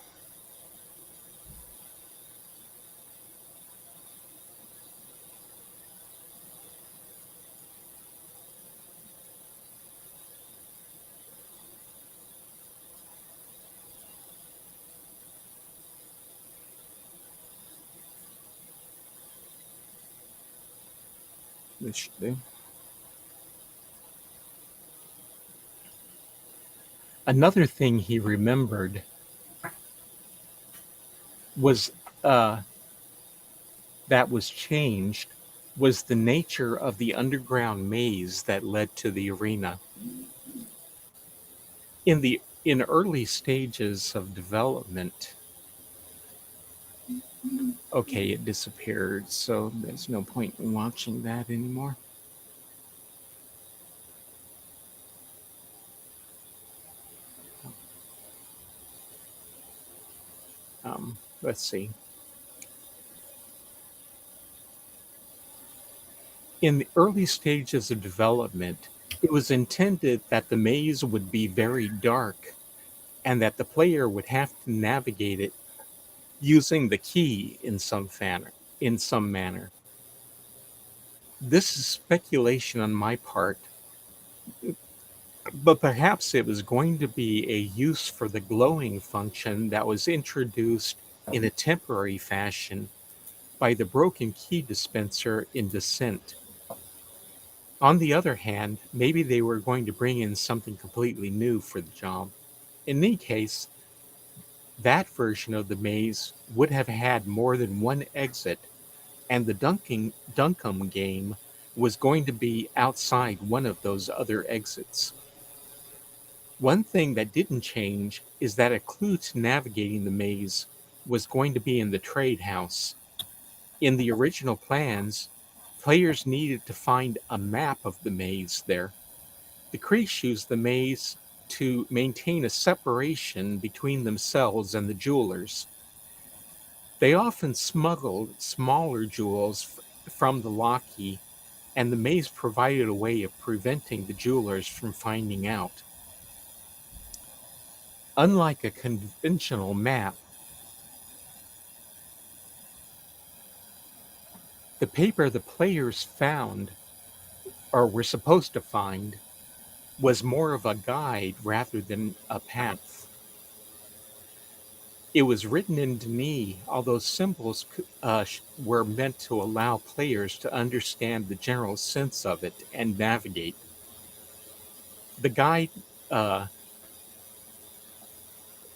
This should do. Another thing he remembered was that was changed was the nature of the underground maze that led to the arena. In early stages of development, okay, it disappeared, so there's no point in watching that anymore. Let's see. In the early stages of development, it was intended that the maze would be very dark and that the player would have to navigate it using the key in some manner. This is speculation on my part, but perhaps it was going to be a use for the glowing function that was introduced in a temporary fashion by the broken key dispenser in Descent. On the other hand, maybe they were going to bring in something completely new for the job. In any case, that version of the maze would have had more than one exit, and the Dunkum game was going to be outside one of those other exits. One thing that didn't change is that a clue to navigating the maze was going to be in the trade house. In the original plans, players needed to find a map of the maze there. The Creesh used the maze to maintain a separation between themselves and the jewelers. They often smuggled smaller jewels from the Laki, and the maze provided a way of preventing the jewelers from finding out. Unlike a conventional map, the paper the players found, or were supposed to find, was more of a guide rather than a path. It was written in Dini, although symbols were meant to allow players to understand the general sense of it and navigate. The guide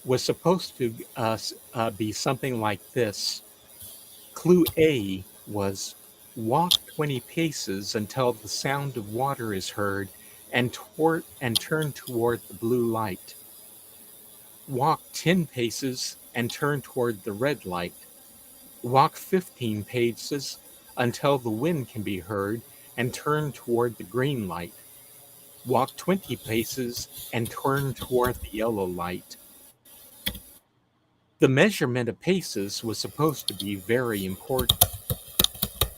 was supposed to be something like this. Clue A was walk 20 paces until the sound of water is heard and turn toward the blue light. Walk 10 paces and turn toward the red light. Walk 15 paces until the wind can be heard and turn toward the green light. Walk 20 paces and turn toward the yellow light. The measurement of paces was supposed to be very important.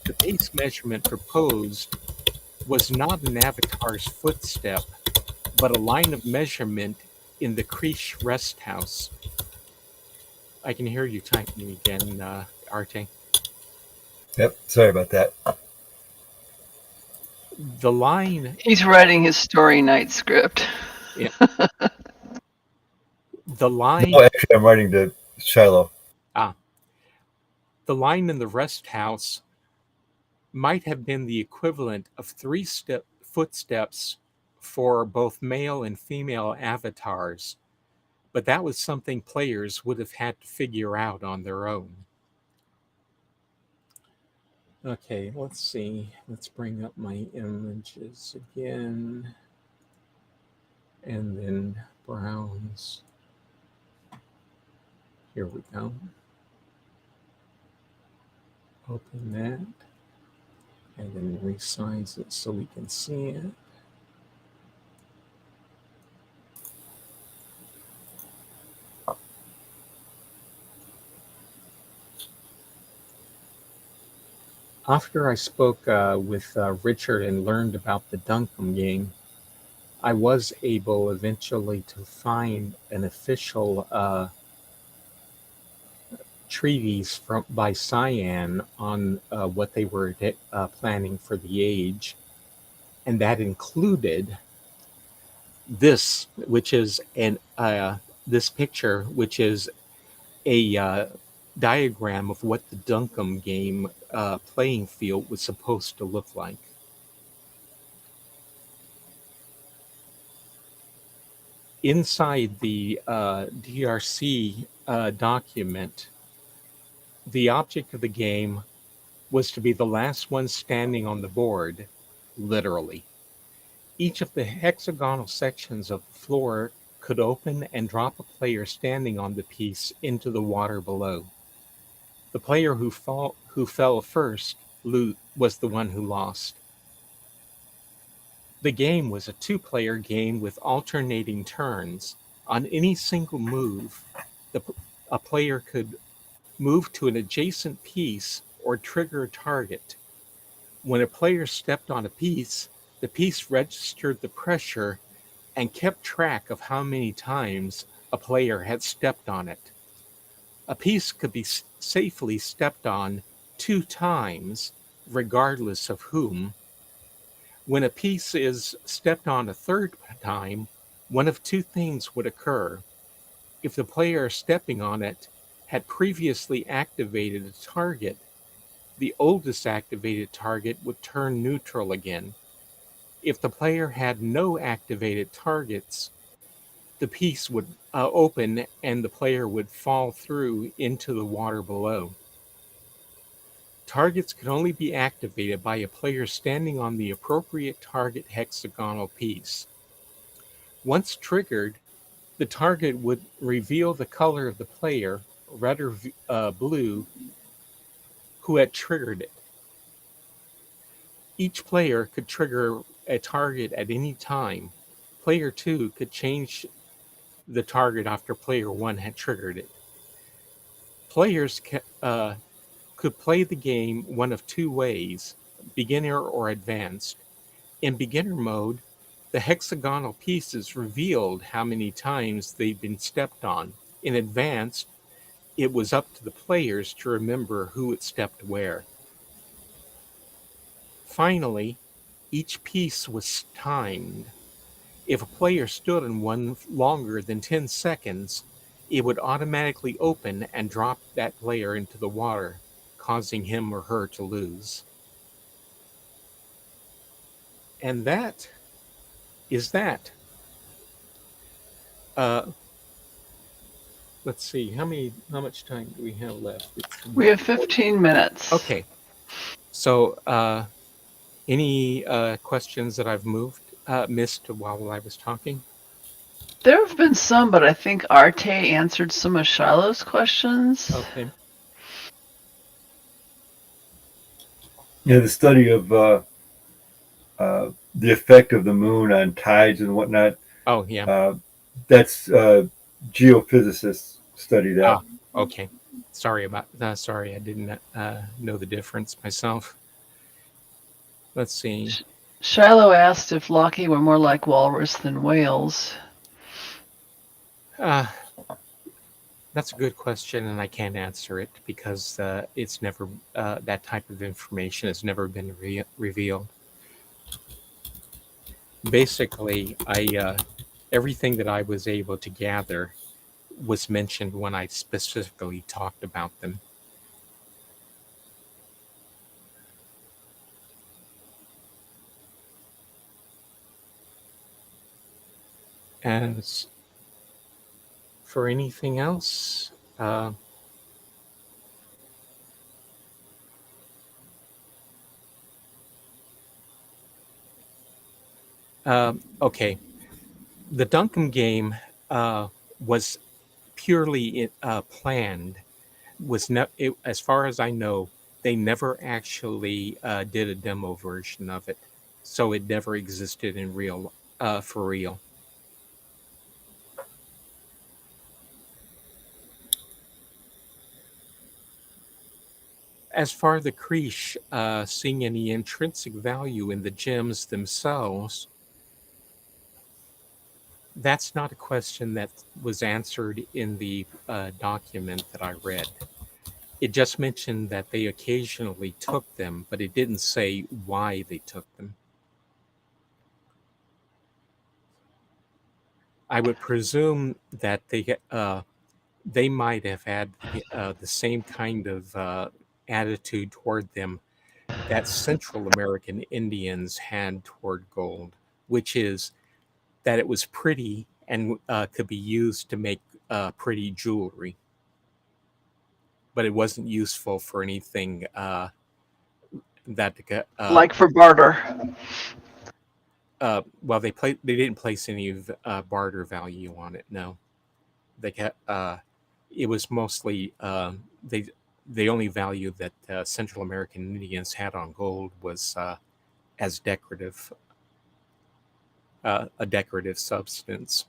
The pace measurement proposed was not an avatar's footstep, but a line of measurement in the Creesh rest house. I can hear you typing again, Arte. Yep, sorry about that. The line... He's writing his story night script. Yeah. The line... No, actually, I'm writing to Shiloh. The line in the rest house might have been the equivalent of 3 footsteps for both male and female avatars, but that was something players would have had to figure out on their own. Okay, let's see. Let's bring up my images again. And then browse. Here we go. Open that. And then resize it so we can see it. After I spoke with Richard and learned about the Dunkum game, I was able eventually to find an official treatise by Cyan on what they were planning for the age, and that included this, which is this picture, which is a diagram of what the Dunkum game playing field was supposed to look like. Inside the DRC document, the object of the game was to be the last one standing on the board, literally. Each of the hexagonal sections of the floor could open and drop a player standing on the piece into the water below. The player who fell first was the one who lost. The game was a 2-player game with alternating turns. On any single move, a player could move to an adjacent piece or trigger a target. When a player stepped on a piece, the piece registered the pressure and kept track of how many times a player had stepped on it. A piece could be safely stepped on 2 times, regardless of whom. When a piece is stepped on a third time, one of two things would occur. If the player stepping on it had previously activated a target, the oldest activated target would turn neutral again. If the player had no activated targets, the piece would open and the player would fall through into the water below. Targets can only be activated by a player standing on the appropriate target hexagonal piece. Once triggered, the target would reveal the color of the player, red or blue, who had triggered it. Each player could trigger a target at any time. Player 2 could change the target after player 1 had triggered it. Players could play the game one of two ways, beginner or advanced. In beginner mode, the hexagonal pieces revealed how many times they'd been stepped on. In advanced, it was up to the players to remember who had stepped where. Finally, each piece was timed. If a player stood on one longer than 10 seconds, it would automatically open and drop that player into the water, causing him or her to lose. And that is that. Uh, let's see, how much time do we have left? We have 15 minutes. Okay. So, any questions that I've missed while I was talking? There have been some, but I think Arte answered some of Shiloh's questions. Okay. Yeah, the study of the effect of the moon on tides and whatnot. Oh, yeah. That's geophysicists study that. Ah, okay. Sorry about that. Sorry, I didn't know the difference myself. Let's see. Shiloh asked if Laki were more like walrus than whales. That's a good question, and I can't answer it because it's never that type of information has never been revealed. Basically, I everything that I was able to gather was mentioned when I specifically talked about them. As for anything else, okay, the Duncan game was purely planned. As far as I know, they never actually did a demo version of it, so it never existed in real for real. As far as the Creesh seeing any intrinsic value in the gems themselves, that's not a question that was answered in the document that I read. It just mentioned that they occasionally took them, but it didn't say why they took them. I would presume that they might have had the same kind of attitude toward them that Central American Indians had toward gold, which is that it was pretty and could be used to make pretty jewelry, but it wasn't useful for anything that like for barter. well, they didn't place any barter value on it. No, it was mostly the only value that Central American Indians had on gold was as a decorative substance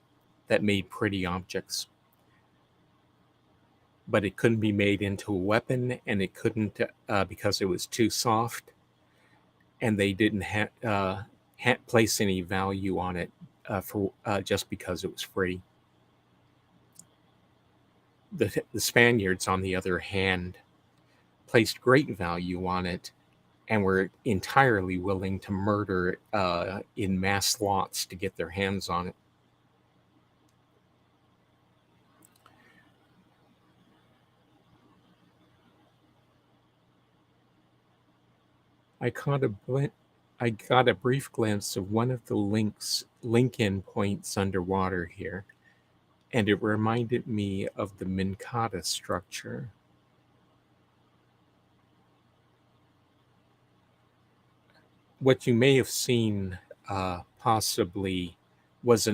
that made pretty objects. But it couldn't be made into a weapon, and it couldn't because it was too soft, and they didn't place any value on it for just because it was free. The Spaniards, on the other hand, placed great value on it and were entirely willing to murder in mass lots to get their hands on it. I got a brief glimpse of one of the link-in points underwater here, and it reminded me of the Minkata structure. What you may have seen possibly was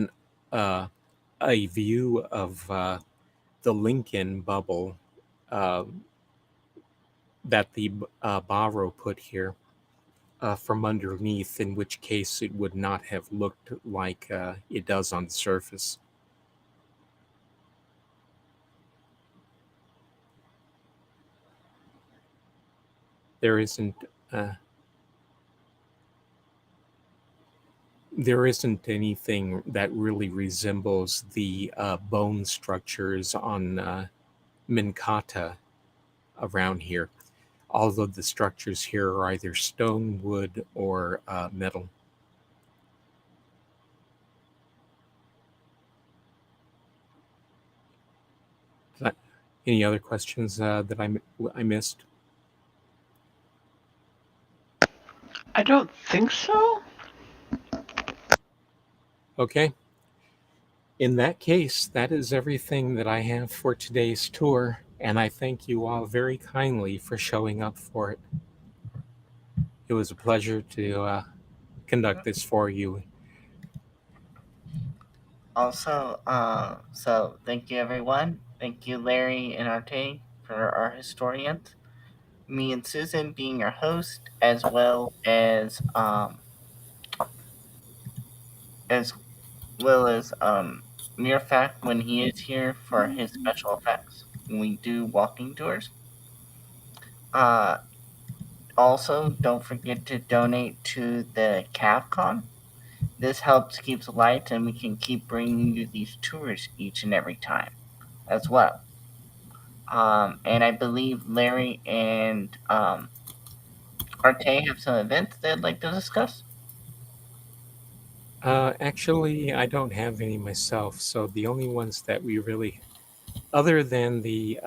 a view of the Lincoln bubble uh, that the Barrow put here from underneath, in which case it would not have looked like it does on the surface. There isn't anything that really resembles the bone structures on Minkata around here, although the structures here are either stone, wood, or metal. Any other questions that I missed? I don't think so. Okay. In that case, that is everything that I have for today's tour, and I thank you all very kindly for showing up for it. It was a pleasure to conduct this for you. Also, so thank you everyone. Thank you Larry and Arte for our historians. Me and Susan being your host, as well as Mere Fact when he is here for his special effects when we do walking tours. Also, don't forget to donate to the CavCon. This helps keep the lights, and we can keep bringing you these tours each and every time, as well. And I believe Larry and Arte have some events they'd like to discuss. Actually, I don't have any myself, so the only ones that we really, other than the,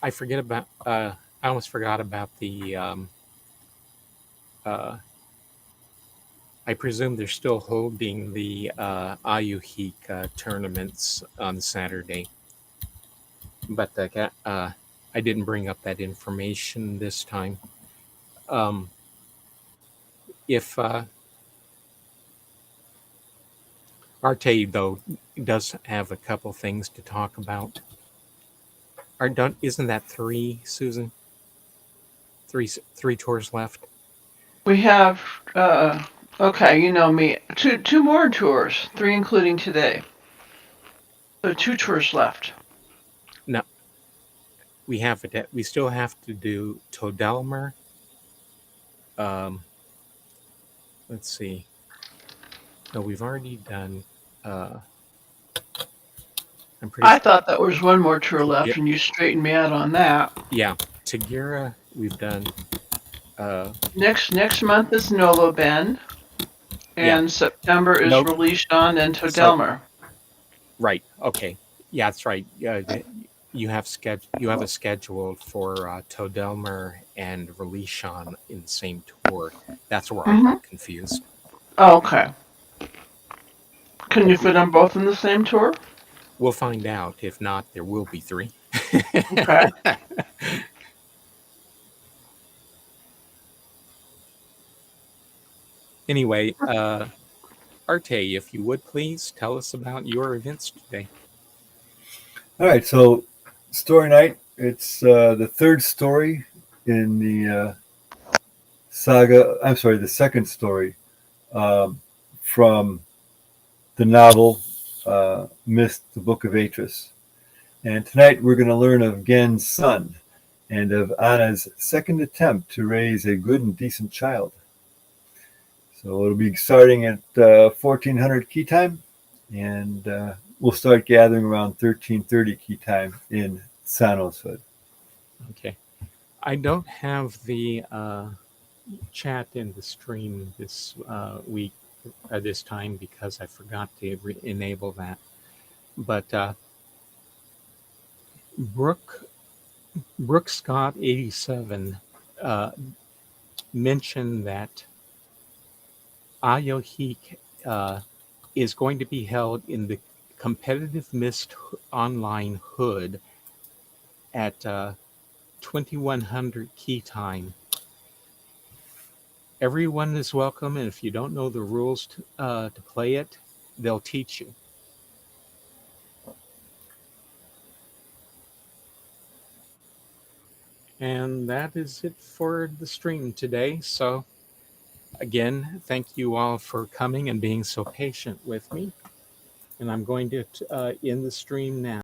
I almost forgot about the, I presume they're still holding the Ayuhik tournaments on Saturday, but I didn't bring up that information this time. If Arte, though, does have a couple things to talk about. Isn't that three, Susan? Three tours left. We have okay, you know me. Two more tours, 3 including today. So 2 tours left. No, we still have to do Todelmer. Let's see. No, we've already done. I thought that was one more tour left, and you straightened me out on that. Yeah, Tagira, we've done. Next month is Nova Ben, and September is Laki'ahn and Todelmer. Right. Okay. Yeah, that's right. You have a schedule for Todelmer and Laki'ahn in the same tour. That's where I got confused. Oh, okay. Can you fit them both in the same tour? We'll find out. If not, there will be 3. Okay. Anyway, Arte, if you would please tell us about your events today. All right, so story night. It's the third story in the saga. I'm sorry, the second story from the novel Myst, the Book of Atris. And tonight we're going to learn of Gen's son and of Anna's second attempt to raise a good and decent child. So it'll be starting at 1400 key time, and we'll start gathering around 13:30 key time in Sano's hood. Okay. I don't have the chat in the stream this week, this time, because I forgot to enable that. But Brooke Scott 87 mentioned that Ayohik is going to be held in the competitive Myst online hood at 2100 key time. Everyone is welcome, and if you don't know the rules to play it, they'll teach you. And that is it for the stream today. So again, thank you all for coming and being so patient with me. And I'm going to end the stream now.